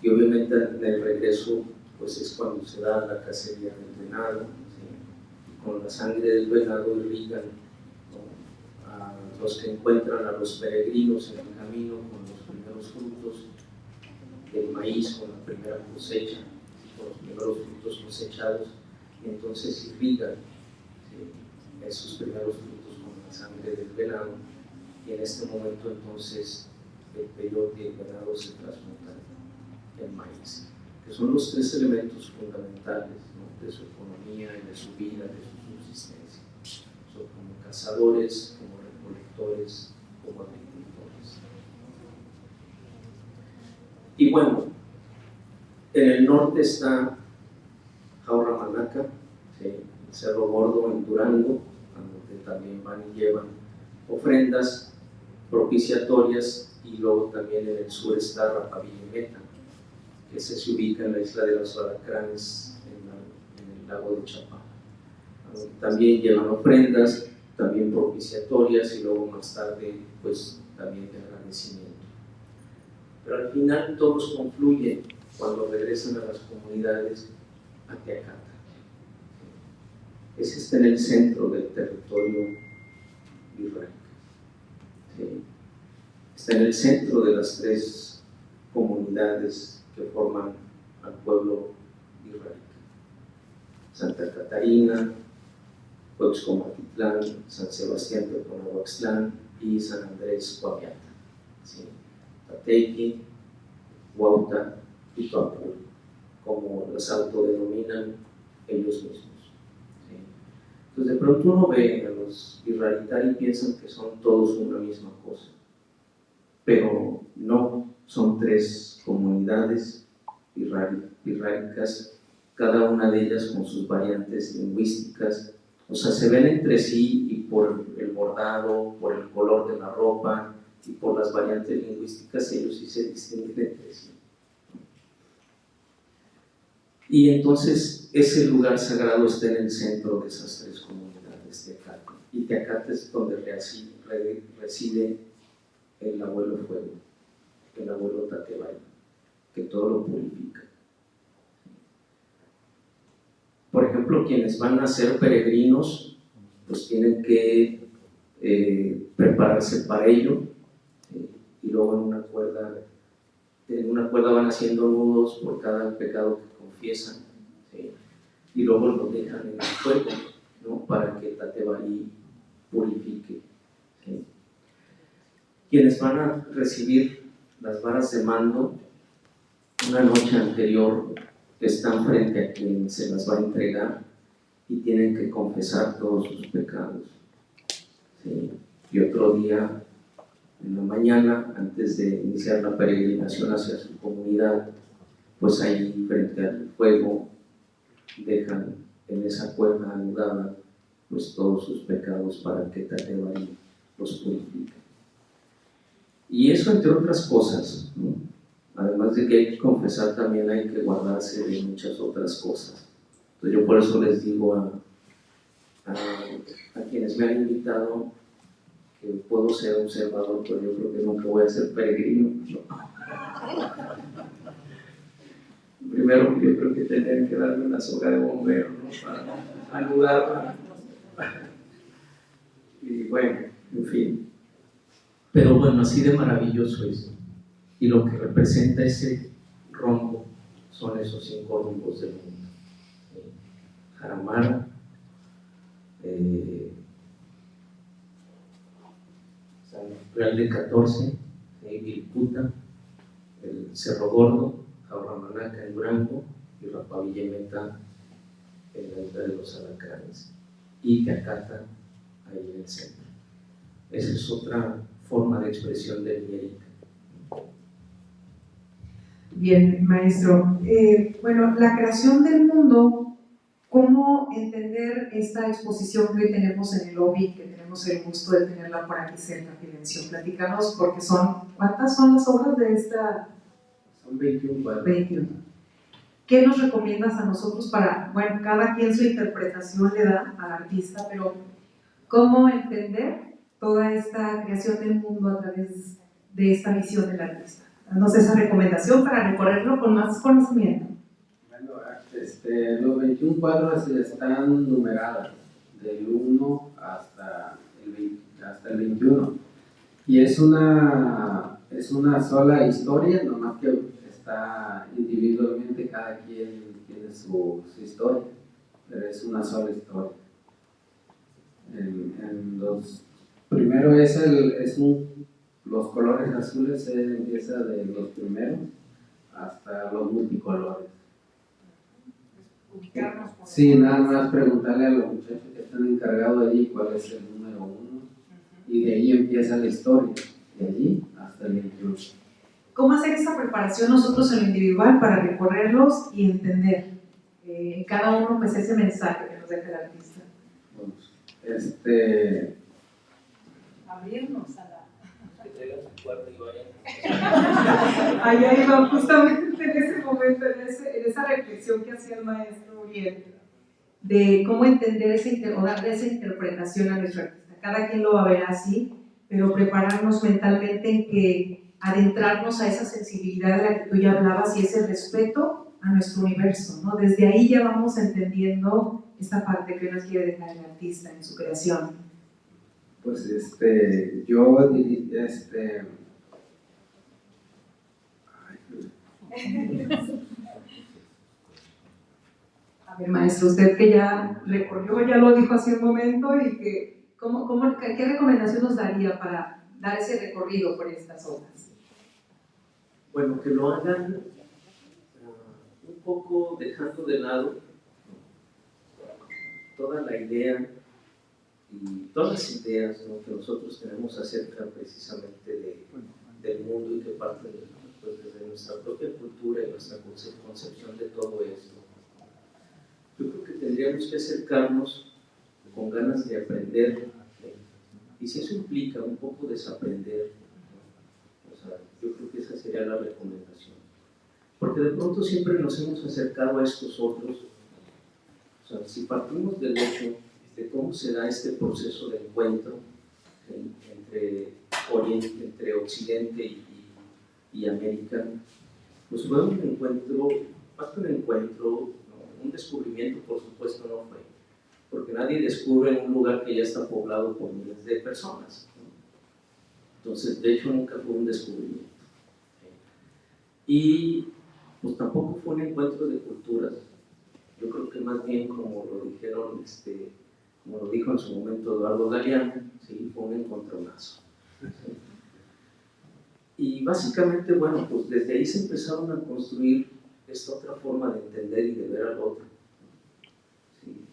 y obviamente en el regreso pues es cuando se da la cacería del venado, ¿sí? Con la sangre del venado irrigan, ¿no?, a los que encuentran a los peregrinos en el camino con los primeros frutos del maíz, con la primera cosecha, con los primeros frutos cosechados, y entonces irrigan, ¿sí?, esos primeros frutos con la sangre del venado, y en este momento entonces el peyote y el venado se transmutan en maíz, que son los tres elementos fundamentales, ¿no?, de su economía y de su vida, de su subsistencia. Son como cazadores, como recolectores, como agricultores. Y bueno, en el norte está Jaurramanaca, ¿sí?, el Cerro Gordo en Durango, donde también van y llevan ofrendas propiciatorias, y luego también en el sur está Rapavillimeta, que se ubica en la isla de los Alacranes, en el lago de Chapala. También llevan ofrendas, también propiciatorias, y luego más tarde pues también de agradecimiento. Pero al final todos confluyen cuando regresan a las comunidades a Teacata. Ese está en el centro del territorio virrey. ¿Sí? Está en el centro de las tres comunidades que forman al pueblo virrey: Santa Catarina, Huexcomatitlán, San Sebastián Teponahuaxtlán y San Andrés Coapiata. ¿Sí? Patequi, Huauta y Tuapul, como los autodenominan ellos mismos. ¿Sí? Entonces de pronto uno ve a los Irraritari y piensan que son todos una misma cosa, pero no, son tres comunidades irráricas, cada una de ellas con sus variantes lingüísticas. O sea, se ven entre sí, y por el bordado, por el color de la ropa y por las variantes lingüísticas, ellos sí se distinguen entre sí. Y entonces ese lugar sagrado está en el centro de esas tres comunidades, Teacata. Y Teacata es donde reside el abuelo fuego, el abuelo Tatevaya, que todo lo purifica. Por ejemplo, quienes van a ser peregrinos, pues tienen que prepararse para ello, y luego en una cuerda van haciendo nudos por cada pecado que confiesan, ¿sí? Y luego lo dejan en el fuego, ¿no?, para que Tatevari purifique, ¿sí? Quienes van a recibir las varas de mando, una noche anterior están frente a quien se las va a entregar y tienen que confesar todos sus pecados, ¿sí? Y otro día, en la mañana, antes de iniciar la peregrinación hacia su comunidad, pues ahí frente al fuego dejan en esa cuerda anudada pues todos sus pecados para que Tatevari los purifique. Y eso entre otras cosas, ¿no? Además de que hay que confesar, también hay que guardarse de muchas otras cosas. Entonces yo por eso les digo a quienes me han invitado que puedo ser observador, pero yo creo que nunca voy a ser peregrino, ¿no? Primero yo creo que tendrían que darme una soga de bombero, ¿no?, para anudarla. Y bueno, en fin. Pero bueno, así de maravilloso es. Y lo que representa ese rombo son esos 5 rumbos del mundo: Jaramara, San Real de 14, Vilputa, el Cerro Gordo, Jaurramanaca en Durango y Rapavillimeta en la isla de los Alacranes, y Teacata ahí en el centro. Esa es otra forma de expresión del Mierita. Bien, maestro. Bueno, la creación del mundo ¿Cómo entender esta exposición que hoy tenemos en el lobby, que tenemos el gusto de tenerla por aquí cerca, Fidencio? Platícanos, porque ¿cuántas son las obras de esta? Son 21. 21. ¿Qué nos recomiendas a nosotros para, bueno, cada quien su interpretación le da al artista, pero cómo entender toda esta creación del mundo a través de esta visión del artista? Danos esa recomendación para recorrerlo con más conocimiento. Bueno, los 21 cuadros están numerados del 1 hasta el 21 y es una sola historia, nomás que está individualmente, cada quien tiene su historia, pero es una sola historia. Primero los colores azules, se empieza de los primeros hasta los multicolores. Sí, nada más preguntarle a los muchachos que están encargados allí cuál es el número 1 y de ahí empieza la historia, de allí hasta el 21. ¿Cómo hacer esa preparación nosotros en lo individual para recorrerlos y entender en cada uno pues ese mensaje que nos deja el artista? Bueno, abrirnos a la... Que traigan su cuarto y vayan. Ahí va justamente en ese momento, en esa reflexión que hacía el maestro Uriel, de cómo entender o darle esa interpretación a nuestro artista. Cada quien lo va a ver así, pero prepararnos mentalmente en que adentrarnos a esa sensibilidad de la que tú ya hablabas y ese respeto a nuestro universo, ¿no? Desde ahí ya vamos entendiendo esta parte que nos quiere dejar el artista en su creación. Pues A ver, maestro, usted que ya recorrió, ya lo dijo hace un momento, y que, ¿qué recomendación nos daría para dar ese recorrido por estas obras? Bueno, que lo hagan un poco dejando de lado toda la idea y todas las ideas, ¿no?, que nosotros tenemos acerca precisamente del mundo y que parten pues, desde nuestra propia cultura y nuestra concepción de todo esto. Yo creo que tendríamos que acercarnos con ganas de aprender, y si eso implica un poco desaprender, o sea, yo creo que esa sería la recomendación. Porque de pronto siempre nos hemos acercado a estos otros, o sea, si partimos del hecho de cómo se da este proceso de encuentro entre Occidente y América, pues fue un encuentro, más que un encuentro, ¿no?, un descubrimiento, por supuesto, no fue, porque nadie descubre en un lugar que ya está poblado por miles de personas, ¿no? Entonces, de hecho, nunca fue un descubrimiento. Y pues tampoco fue un encuentro de culturas. Yo creo que más bien, como lo dijeron, como lo dijo en su momento Eduardo Galeano, ¿sí?, fue un encontronazo. ¿Sí? Y básicamente, bueno, pues desde ahí se empezaron a construir esta otra forma de entender y de ver al otro. ¿Sí?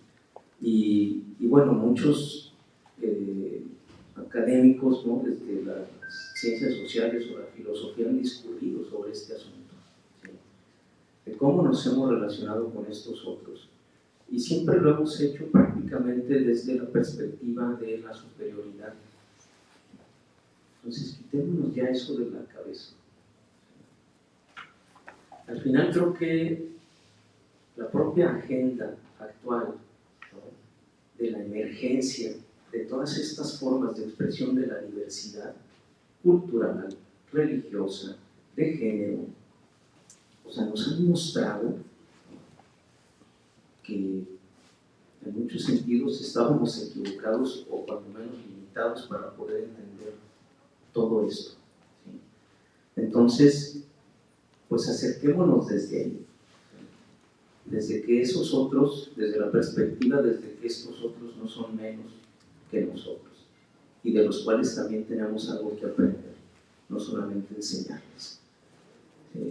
Y bueno, muchos académicos, ¿no?, desde las ciencias sociales o la filosofía han discutido sobre este asunto, ¿sí?, de cómo nos hemos relacionado con estos otros. Y siempre lo hemos hecho prácticamente desde la perspectiva de la superioridad. Entonces, quitémonos ya eso de la cabeza. Al final creo que la propia agenda actual, ¿no?, de la emergencia de todas estas formas de expresión de la diversidad cultural, religiosa, de género, o sea, nos han mostrado que en muchos sentidos estábamos equivocados o cuando menos limitados para poder entender todo esto, ¿sí? Entonces, pues acerquémonos desde ahí, ¿sí?, desde que esos otros, desde la perspectiva desde que estos otros no son menos que nosotros y de los cuales también tenemos algo que aprender, no solamente enseñarles.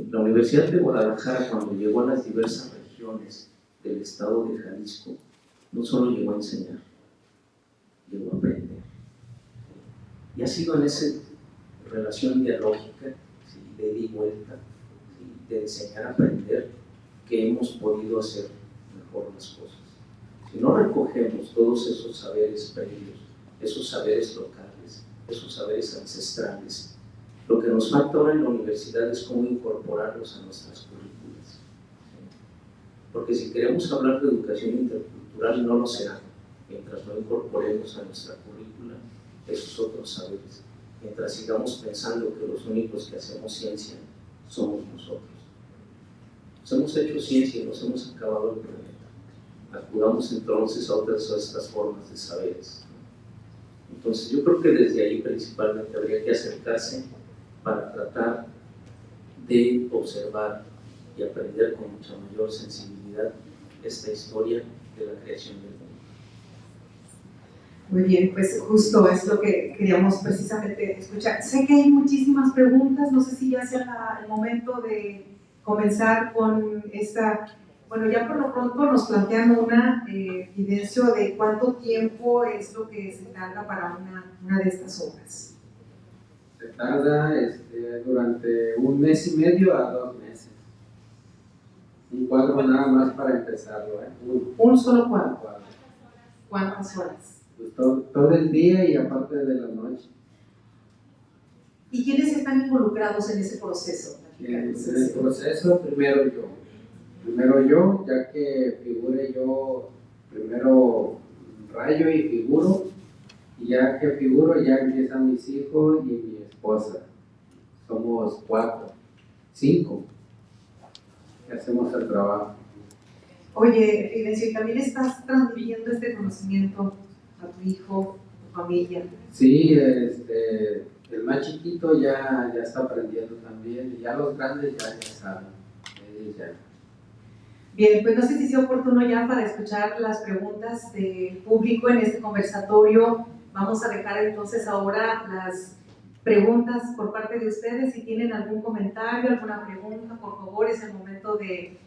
La Universidad de Guadalajara, cuando llegó a las diversas regiones del estado de Jalisco, no solo llegó a enseñar, llegó a aprender. Y ha sido en esa relación dialógica, ¿sí?, de ida y vuelta, ¿sí?, de enseñar a aprender, que hemos podido hacer mejor las cosas. si no recogemos todos esos saberes previos, esos saberes locales, esos saberes ancestrales, lo que nos falta ahora en la universidad es cómo incorporarlos a nuestras currículas. Porque si queremos hablar de educación intercultural, no lo será mientras no incorporemos a nuestra currícula esos otros saberes, mientras sigamos pensando que los únicos que hacemos ciencia somos nosotros. Nos hemos hecho ciencia y nos hemos acabado el planeta. Acudamos entonces a otras estas formas de saberes. Entonces yo creo que desde ahí principalmente habría que acercarse para tratar de observar y aprender con mucha mayor sensibilidad esta historia de la creación del mundo. Muy bien, pues justo es lo que queríamos precisamente escuchar. Sé que hay muchísimas preguntas, no sé si ya sea el momento de comenzar con esta. Bueno, ya por lo pronto nos plantean una evidencia de cuánto tiempo es lo que se tarda para una de estas obras. Se tarda durante 1 mes y medio a 2 meses. Un cuadro nada más para empezarlo, Un solo cuadro. ¿Cuántas horas? Pues todo el día y aparte de la noche. ¿Y quiénes están involucrados en ese proceso? En el proceso, primero yo, ya que figure yo, primero rayo y figuro, y ya que figuro ya empiezan mis hijos y mi esposa. Somos 4, 5 que hacemos el trabajo. Oye, Fidencio, ¿y también estás transmitiendo este conocimiento a tu hijo, a tu familia? Sí, el más chiquito ya está aprendiendo también, y ya los grandes ya saben. Ya. Bien, pues no sé si sea oportuno ya para escuchar las preguntas del público en este conversatorio. Vamos a dejar entonces ahora las preguntas por parte de ustedes. Si tienen algún comentario, alguna pregunta, por favor, es el momento de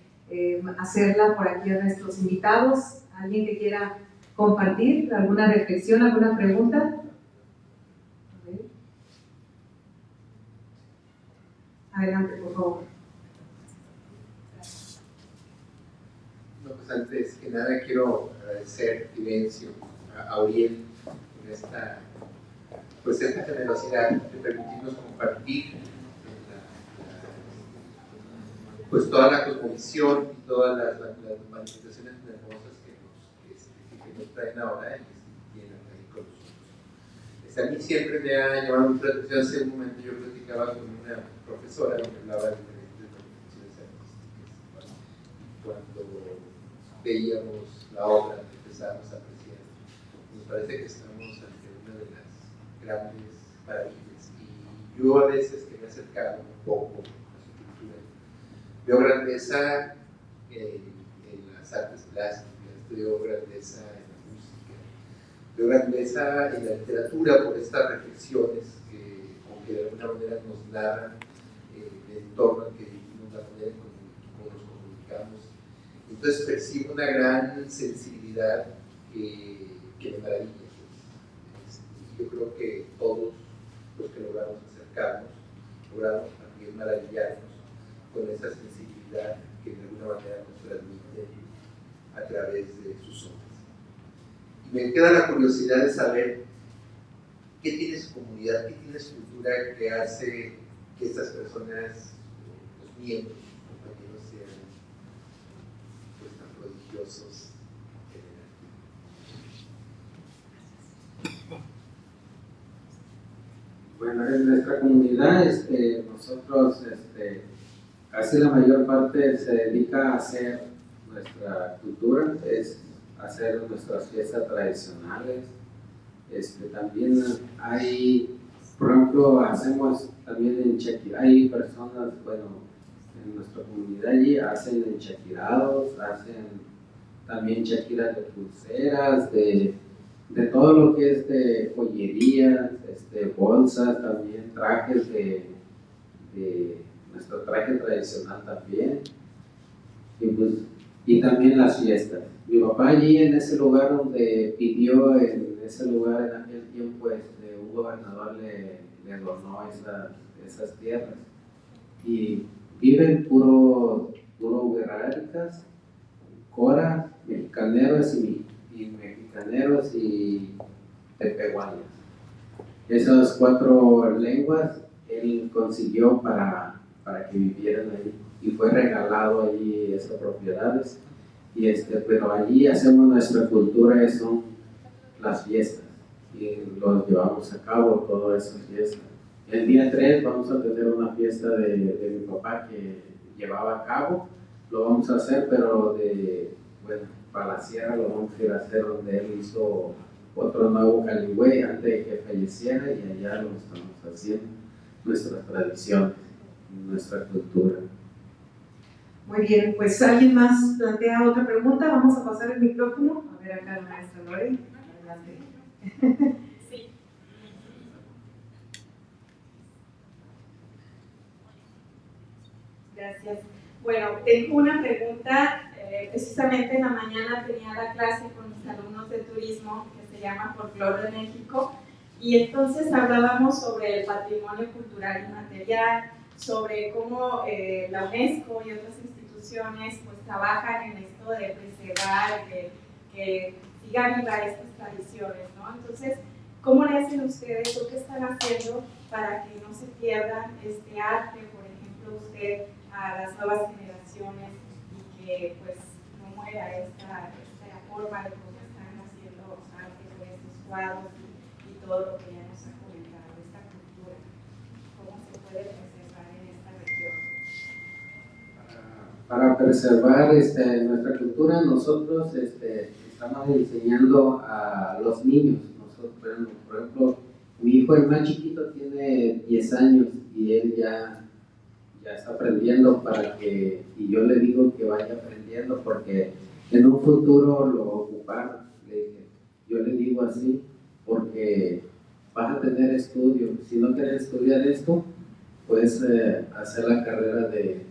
hacerla por aquí a nuestros invitados. ¿Alguien que quiera compartir alguna reflexión, alguna pregunta? Adelante, por favor. No, pues antes que nada quiero agradecer, Fidencio, a Uriel por esta generosidad de permitirnos compartir pues toda la cosmovisión y todas las manifestaciones hermosas que nos traen ahora y tienen ahí con nosotros. A mí siempre me ha llamado mucho la atención. Hace un momento yo platicaba con una profesora que hablaba de diferentes manifestaciones artísticas. Cuando veíamos la obra, empezamos a apreciar, nos parece que estamos ante una de las grandes maravillas. Y yo a veces que me he acercado un poco a su cultura, veo grandeza en las artes plásticas, veo grandeza en la música, veo grandeza en la literatura por estas reflexiones que de alguna manera nos narran el entorno al que vivimos, la manera en cómo nos comunicamos. Entonces percibo una gran sensibilidad que me maravilla. Yo creo que todos los que logramos acercarnos, logramos también maravillarnos con esa sensibilidad que de alguna manera nos transmite a través de sus obras. Y me queda la curiosidad de saber qué tiene su comunidad, qué tiene su cultura que hace que estas personas, los miembros, los compañeros, sean pues tan prodigiosos en el arte. Bueno, en nuestra comunidad, nosotros, casi la mayor parte se dedica a hacer nuestra cultura, es hacer nuestras fiestas tradicionales. También hay, por ejemplo, hacemos también hay personas, bueno, en nuestra comunidad allí hacen enchaquirados, hacen también chaquiras de pulseras, de todo lo que es de joyería, bolsas, también trajes de nuestro traje tradicional también, y también las fiestas. Mi papá allí en ese lugar donde pidió, en ese lugar en aquel tiempo, un gobernador le donó esas tierras, y viven puro guerrericas, coras, mexicaneros mexicaneros y tepehuanes. Esas 4 lenguas él consiguió para que vivieran ahí y fue regalado allí esas propiedades. Pero allí hacemos nuestra cultura, son las fiestas y los llevamos a cabo todas esas fiestas. El día 3 vamos a tener una fiesta de mi papá que llevaba a cabo, lo vamos a hacer, pero para la sierra lo vamos a ir a hacer donde él hizo otro nuevo Caligüey antes de que falleciera, y allá lo estamos haciendo, nuestras tradiciones, nuestra cultura. Muy bien, pues ¿alguien más plantea otra pregunta? Vamos a pasar el micrófono. A ver acá la maestra Lore. Adelante. Sí. Gracias. Bueno, tengo una pregunta. Precisamente en la mañana tenía la clase con mis alumnos de turismo que se llama Folclor de México, y entonces hablábamos sobre el patrimonio cultural inmaterial, sobre cómo la UNESCO y otras instituciones pues trabajan en esto de preservar, que siga viva estas tradiciones, ¿no? Entonces, ¿cómo le hacen ustedes o qué están haciendo para que no se pierda este arte, por ejemplo, usted, a las nuevas generaciones, y que pues no muera esta forma de cómo están haciendo arte con estos cuadros y todo lo que ya nos ha comentado, esta cultura? ¿Cómo se puede preservar en esta región? Para preservar nuestra cultura, nosotros estamos enseñando a los niños. Nosotros, por ejemplo, mi hijo, el más chiquito, tiene 10 años y él ya está aprendiendo y yo le digo que vaya aprendiendo porque en un futuro lo ocuparon. Yo le digo así porque vas a tener estudio. Si no quieres estudiar esto, puedes hacer la carrera de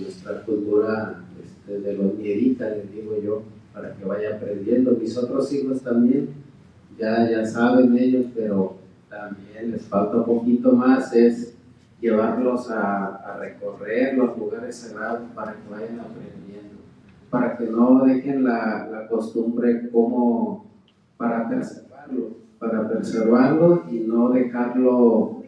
nuestra cultura, de los mieditas, les digo yo, para que vaya aprendiendo. Mis otros hijos también ya saben ellos, pero también les falta un poquito más, es llevarlos a recorrer los lugares sagrados para que vayan aprendiendo, para que no dejen la costumbre para preservarlo y no dejarlo,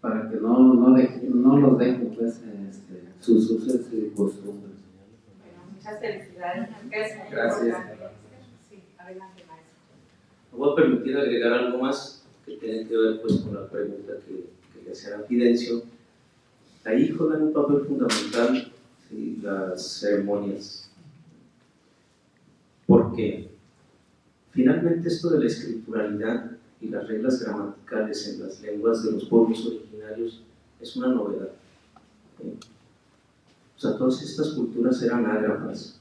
para que no los dejen pues, sus usos y costumbres. Bueno, muchas felicidades. Gracias. Sí, adelante, maestro. Me voy a permitir agregar algo más que tiene que ver pues, con la pregunta que le hacía a Fidencio. Ahí juegan un papel fundamental, ¿sí?, las ceremonias. Porque finalmente esto de la escrituralidad y las reglas gramaticales en las lenguas de los pueblos originarios es una novedad. O sea, todas estas culturas eran ágrafas.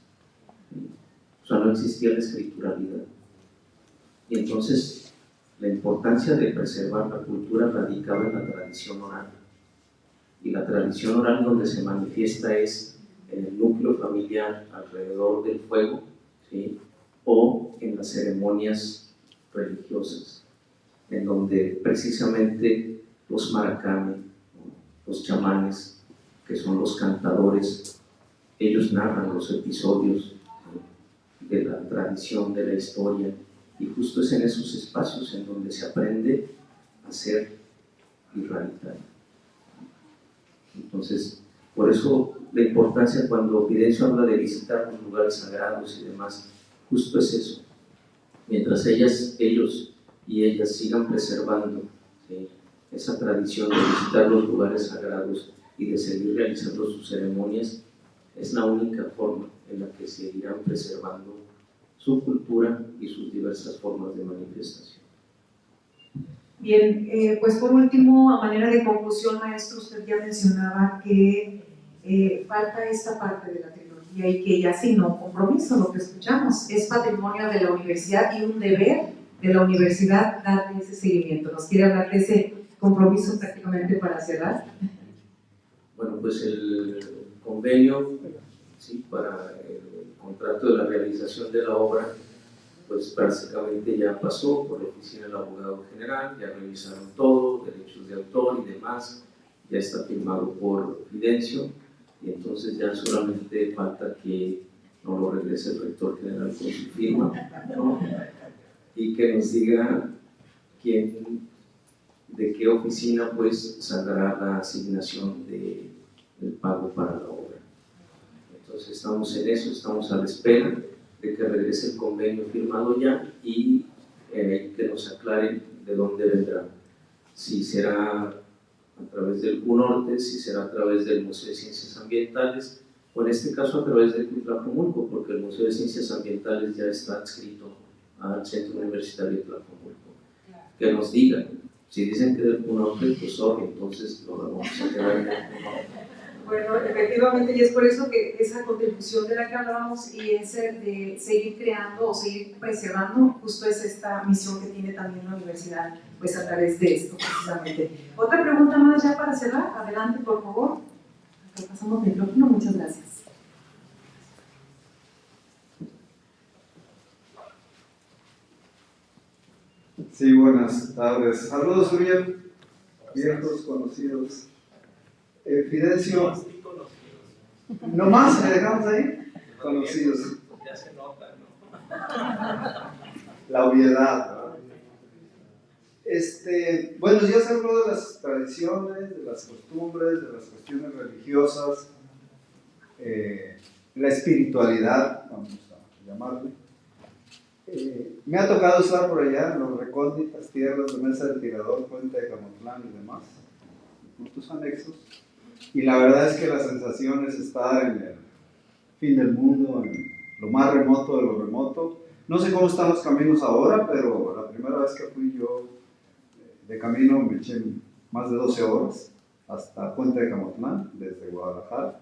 O sea, no existía la escrituralidad. Y entonces la importancia de preservar la cultura radicaba en la tradición oral. Y la tradición oral donde se manifiesta es en el núcleo familiar alrededor del fuego, ¿sí?, o en las ceremonias religiosas, en donde precisamente los maracame, los chamanes, que son los cantadores, ellos narran los episodios de la tradición, de la historia, y justo es en esos espacios en donde se aprende a ser irradical. Entonces, por eso la importancia cuando Fidencio habla de visitar los lugares sagrados y demás, justo es eso. Mientras ellos y ellas sigan preservando, ¿sí?, esa tradición de visitar los lugares sagrados y de seguir realizando sus ceremonias, es la única forma en la que seguirán preservando su cultura y sus diversas formas de manifestación. Bien, pues por último, a manera de conclusión, maestro, usted ya mencionaba que falta esta parte de la tecnología y que ya sin no compromiso, lo que escuchamos, es patrimonio de la universidad y un deber de la universidad darle ese seguimiento. ¿Nos quiere hablar de ese compromiso prácticamente para cerrar? Bueno, pues el convenio, ¿sí?, para el contrato de la realización de la obra, pues básicamente ya pasó por la oficina del abogado general, ya revisaron todo, derechos de autor y demás, ya está firmado por Fidencio, y entonces ya solamente falta que no lo regrese el rector general con su firma, ¿no? Y que nos diga de qué oficina pues saldrá la asignación del pago para la obra. Entonces estamos en eso, estamos a la espera de que regrese el convenio firmado ya y que nos aclaren de dónde vendrá. Si será a través del UNORTE, si será a través del Museo de Ciencias Ambientales, o en este caso a través de Tlajomulco, porque el Museo de Ciencias Ambientales ya está adscrito al Centro Universitario de Tlajomulco. Que nos digan, si dicen que del UNORTE, pues sorry, entonces no lo vamos a quedar en el UNORTE. Bueno, efectivamente, y es por eso que esa contribución de la que hablábamos y ese de seguir creando o seguir preservando, justo es esta misión que tiene también la universidad, pues a través de esto precisamente. Otra pregunta más ya para cerrar, adelante por favor. Acá pasamos el micrófono, muchas gracias. Sí, buenas tardes. Saludos, Uriel, viejos conocidos. Fidencio, ¿nomás le dejamos ahí? Conocidos. Ya se nota, ¿no? La obviedad, ¿no? Bueno, ya se habló de las tradiciones, de las costumbres, de las cuestiones religiosas, la espiritualidad, vamos a llamarle. Me ha tocado estar por allá en los recónditas tierras de Mesa del Tirador, Puente de Camotlán y demás, puntos anexos, y la verdad es que la sensación es estar en el fin del mundo, en lo más remoto de lo remoto. No sé cómo están los caminos ahora, pero la primera vez que fui yo de camino me eché más de 12 horas hasta Puente de Camotlán, desde Guadalajara,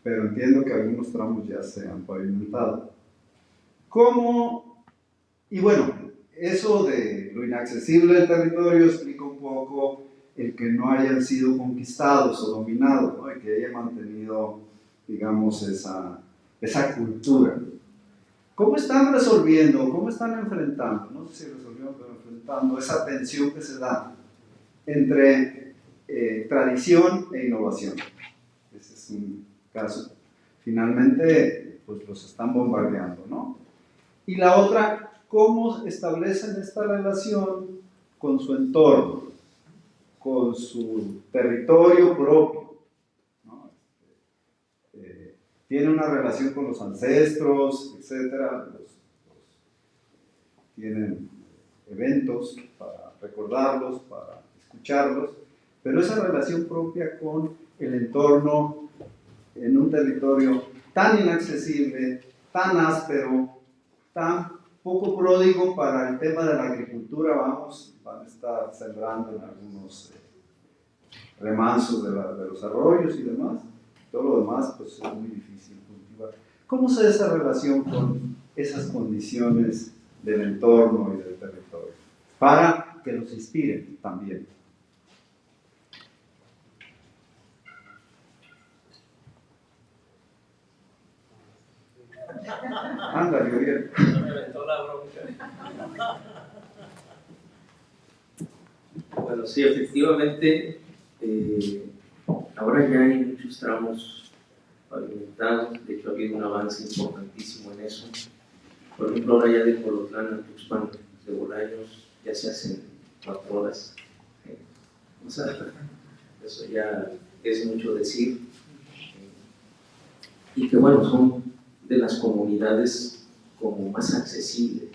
pero entiendo que algunos tramos ya se han pavimentado. ¿Cómo? Y bueno, eso de lo inaccesible del territorio explica un poco el que no hayan sido conquistados o dominados, ¿no? Y que hayan mantenido, digamos, esa cultura. ¿Cómo están resolviendo, cómo están enfrentando, no sé si resolviendo, pero enfrentando esa tensión que se da entre tradición e innovación? Ese es un caso. Finalmente, pues los están bombardeando, ¿no? Y la otra, ¿cómo establecen esta relación con su entorno, con su territorio propio, ¿no? Tiene una relación con los ancestros, etcétera, tienen eventos para recordarlos, para escucharlos, pero esa relación propia con el entorno en un territorio tan inaccesible, tan áspero, tan poco pródigo para el tema de la agricultura, van a estar sembrando en algunos remansos de los arroyos y demás. Todo lo demás pues es muy difícil cultivar. ¿Cómo se da esa relación con esas condiciones del entorno y del territorio? Para que los inspiren también. Ándale, Uriel. Me aventó la bronca. Bueno, sí, efectivamente, ahora ya hay muchos tramos pavimentados. De hecho, ha habido un avance importantísimo en eso. Por ejemplo, ahora ya de Colotlán a Tuxpan, de Bolaños, ya se hacen 4 horas. O sea, eso ya es mucho decir. Y que bueno, son de las comunidades como más accesibles.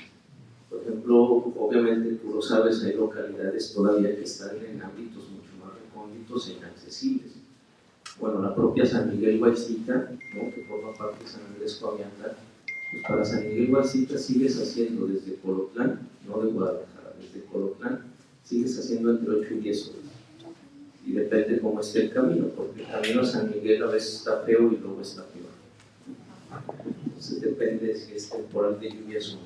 Por ejemplo, obviamente tú lo sabes, hay localidades todavía que están en ámbitos mucho más recónditos e inaccesibles. Bueno, la propia San Miguel Guaycita, ¿no?, que forma parte de San Andrés Coahuila, pues para San Miguel Guaycita sigues haciendo desde Colotlán, no de Guadalajara, desde Colotlán, sigues haciendo entre 8 y 10 horas. Y depende cómo esté el camino, porque el camino a San Miguel a veces está feo y luego está peor. Entonces depende de si es temporal de lluvias o no.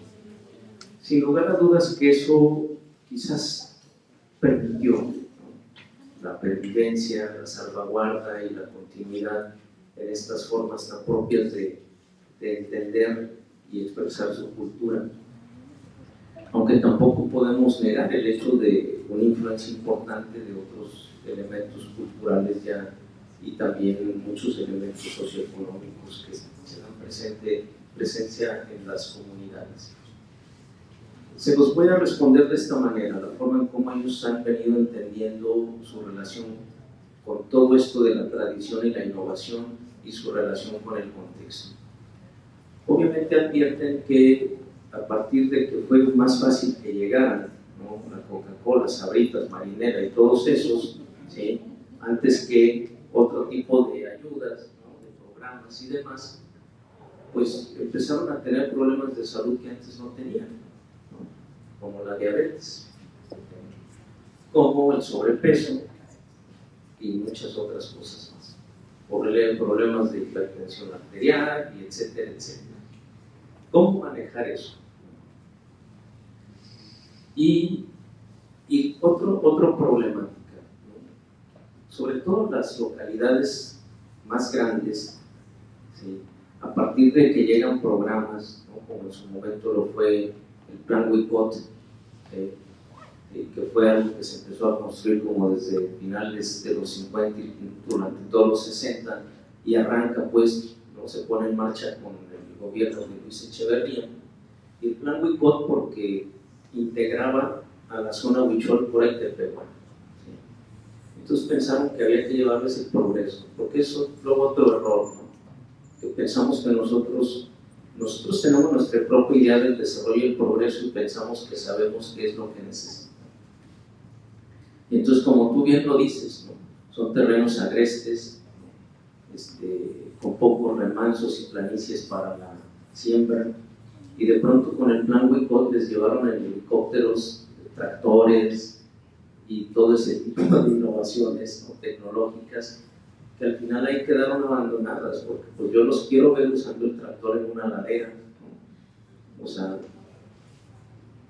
Sin lugar a dudas que eso quizás permitió, ¿no?, la pervivencia, la salvaguarda y la continuidad en estas formas tan propias de entender y expresar su cultura. Aunque tampoco podemos negar el hecho de una influencia importante de otros elementos culturales ya y también muchos elementos socioeconómicos que se dan presente presencia en las comunidades. Se los voy a responder de esta manera, la forma en cómo ellos han venido entendiendo su relación con todo esto de la tradición y la innovación y su relación con el contexto. Obviamente advierten que a partir de que fue más fácil que llegaran, ¿no?, la Coca-Cola, Sabritas, Marinera y todos esos, ¿sí?, antes que otro tipo de ayudas, ¿no?, de programas y demás, pues empezaron a tener problemas de salud que antes no tenían, ¿no?, como la diabetes, como el sobrepeso y muchas otras cosas más, problemas de hipertensión arterial y etcétera, etcétera. ¿Cómo manejar eso? Y otra problemática, ¿no?, sobre todo las localidades más grandes, ¿sí?, a partir de que llegan programas, ¿no?, como en su momento lo fue el Plan WICOT, que fue algo que se empezó a construir como desde finales de los 50 y durante todos los 60, y arranca, pues, ¿no?, se pone en marcha con el gobierno de Luis Echeverría, y el Plan WICOT porque integraba a la zona Huichol por ahí de Tepehuán, ¿sí? Entonces pensaron que había que llevarles el progreso, porque eso es luego otro error, ¿no?, que pensamos que nosotros tenemos nuestra propia idea del desarrollo y el progreso y pensamos que sabemos qué es lo que necesitamos. Y entonces, como tú bien lo dices, ¿no?, son terrenos agrestes, con pocos remansos y planicies para la siembra, y de pronto con el Plan WICOT les llevaron en helicópteros, tractores y todo ese tipo de innovaciones, ¿no?, tecnológicas, que al final ahí quedaron abandonadas, porque pues yo los quiero ver usando el tractor en una ladera, ¿no? O sea,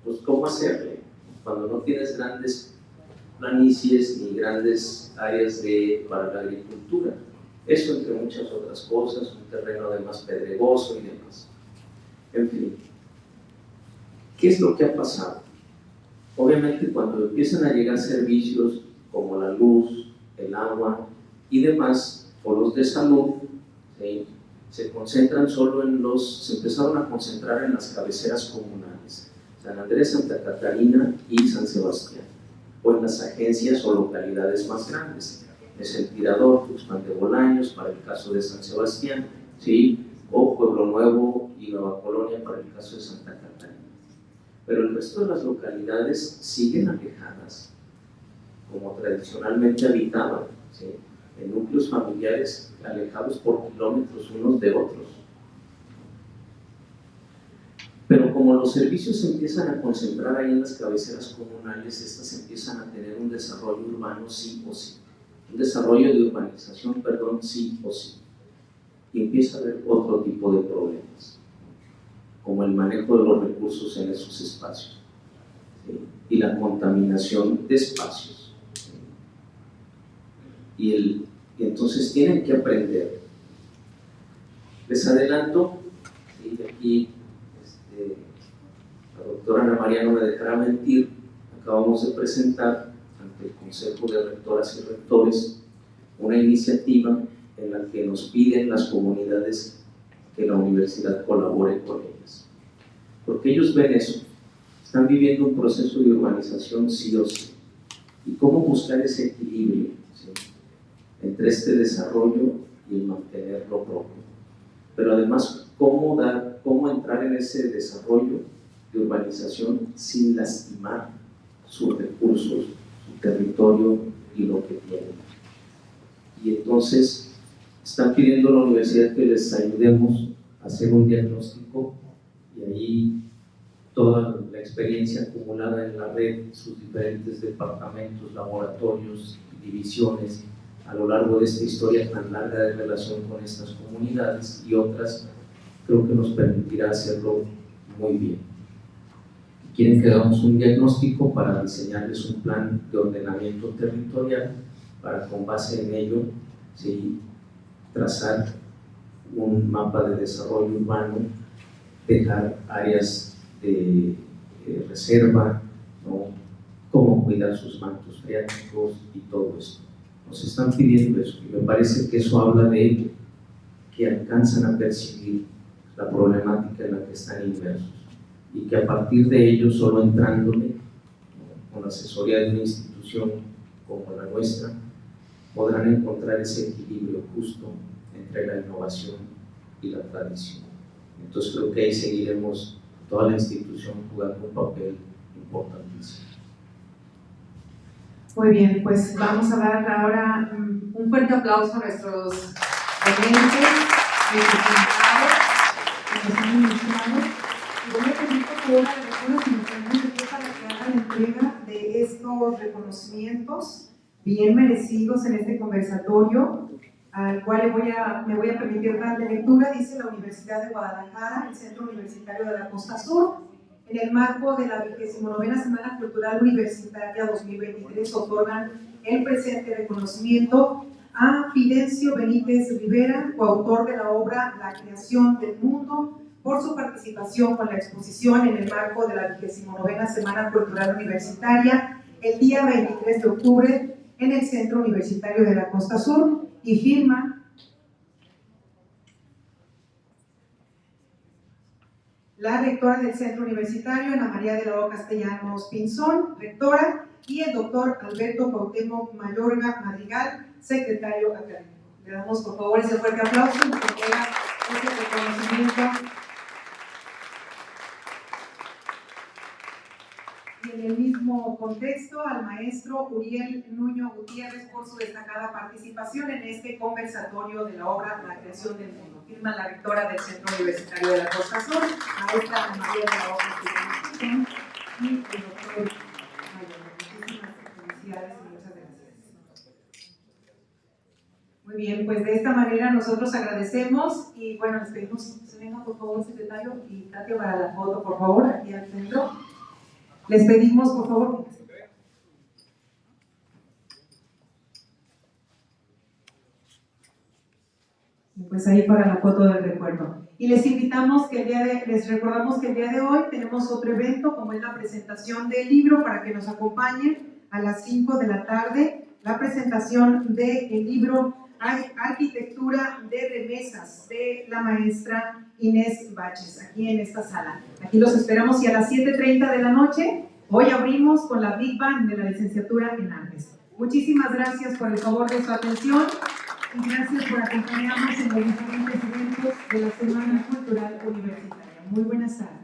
pues ¿cómo hacerle cuando no tienes grandes planicies ni grandes áreas para la agricultura? Eso entre muchas otras cosas, un terreno además pedregoso y demás. En fin, ¿qué es lo que ha pasado? Obviamente cuando empiezan a llegar servicios como la luz, el agua y demás, o los de salud, ¿sí?, se empezaron a concentrar en las cabeceras comunales, San Andrés, Santa Catarina y San Sebastián, o en las agencias o localidades más grandes. Es el Tirador, Tuxpan de Bolaños para el caso de San Sebastián, ¿sí?, o Pueblo Nuevo y Nueva Colonia para el caso de Santa Catarina. Pero el resto de las localidades siguen alejadas, como tradicionalmente habitaban, ¿sí?, en núcleos familiares alejados por kilómetros unos de otros. Pero como los servicios se empiezan a concentrar ahí en las cabeceras comunales, estas empiezan a tener un desarrollo urbano sí o sí, un desarrollo de urbanización, perdón, sí o sí, y empieza a haber otro tipo de problemas, como el manejo de los recursos en esos espacios, ¿sí?, y la contaminación de espacios, ¿sí?, y entonces tienen que aprender. Les adelanto, ¿sí?, de aquí la doctora Ana María no me dejará mentir, acabamos de presentar ante el Consejo de Rectoras y Rectores una iniciativa en la que nos piden las comunidades que la universidad colabore con ellas, porque ellos ven eso, están viviendo un proceso de urbanización sí o sí, y cómo buscar ese equilibrio, ¿sí?, entre este desarrollo y el mantener lo propio, pero además cómo entrar en ese desarrollo de urbanización sin lastimar sus recursos, su territorio y lo que tienen. Y entonces están pidiendo a la universidad que les ayudemos a hacer un diagnóstico, y ahí toda la experiencia acumulada en la red, sus diferentes departamentos, laboratorios, divisiones, a lo largo de esta historia tan larga de relación con estas comunidades y otras, creo que nos permitirá hacerlo muy bien. Quieren que hagamos un diagnóstico para diseñarles un plan de ordenamiento territorial para, con base en ello, ¿sí?, trazar un mapa de desarrollo urbano, dejar áreas de reserva, ¿no?, cómo cuidar sus mantos freáticos y todo esto. Nos están pidiendo eso, y me parece que eso habla de que alcanzan a percibir la problemática en la que están inmersos y que a partir de ello, solo entrándole con la asesoría de una institución como la nuestra, podrán encontrar ese equilibrio justo entre la innovación y la tradición. Entonces creo que ahí seguiremos toda la institución jugando un papel importantísimo. Muy bien, pues vamos a dar ahora un fuerte aplauso a nuestros ponentes, invitados, que nos han iniciado. Y voy a pedir por favor a la rectora si nos tenemos de pie para que haga la entrega de estos reconocimientos bien merecidos en este conversatorio, al cual me voy a permitir darle lectura. Dice: la Universidad de Guadalajara, el Centro Universitario de la Costa Sur, en el marco de la 29ª Semana Cultural Universitaria 2023, otorgan el presente reconocimiento a Fidencio Benítez Rivera, coautor de la obra La Creación del Mundo, por su participación con la exposición en el marco de la 29ª Semana Cultural Universitaria el día 23 de octubre en el Centro Universitario de la Costa Sur, y firma la rectora del Centro Universitario, Ana María de la O. Castellanos Pinzón, rectora, y el doctor Alberto Cuauhtémoc Mayorga Madrigal, secretario académico. Le damos por favor ese fuerte aplauso y nos entrega este reconocimiento. Y en el mismo contexto, al maestro Uriel Nuño Gutiérrez por su destacada participación en este conversatorio de la obra La Creación del Mundo. Firma la rectora del Centro Universitario de la Costa Sur, maestra Ana María de la O. Castellanos Pinzón, y el doctor Mayorga. Muchísimas felicidades y muchas gracias. Muy bien, pues de esta manera nosotros agradecemos y bueno, les pedimos que se venga por favor, secretario, y Katia para la foto, por favor, aquí al centro. Les pedimos, por favor, pues ahí para la foto del recuerdo. Y les invitamos que les recordamos que el día de hoy tenemos otro evento, como es la presentación del libro, para que nos acompañen a las 5 de la tarde, la presentación del libro Arquitectura de Remesas, de la maestra Inés Baches, aquí en esta sala. Aquí los esperamos, y a las 7:30 de la noche, hoy abrimos con la Big Band de la licenciatura en Artes. Muchísimas gracias por el favor de su atención y gracias por acompañarnos en los diferentes eventos de la Semana Cultural Universitaria. Muy buenas tardes.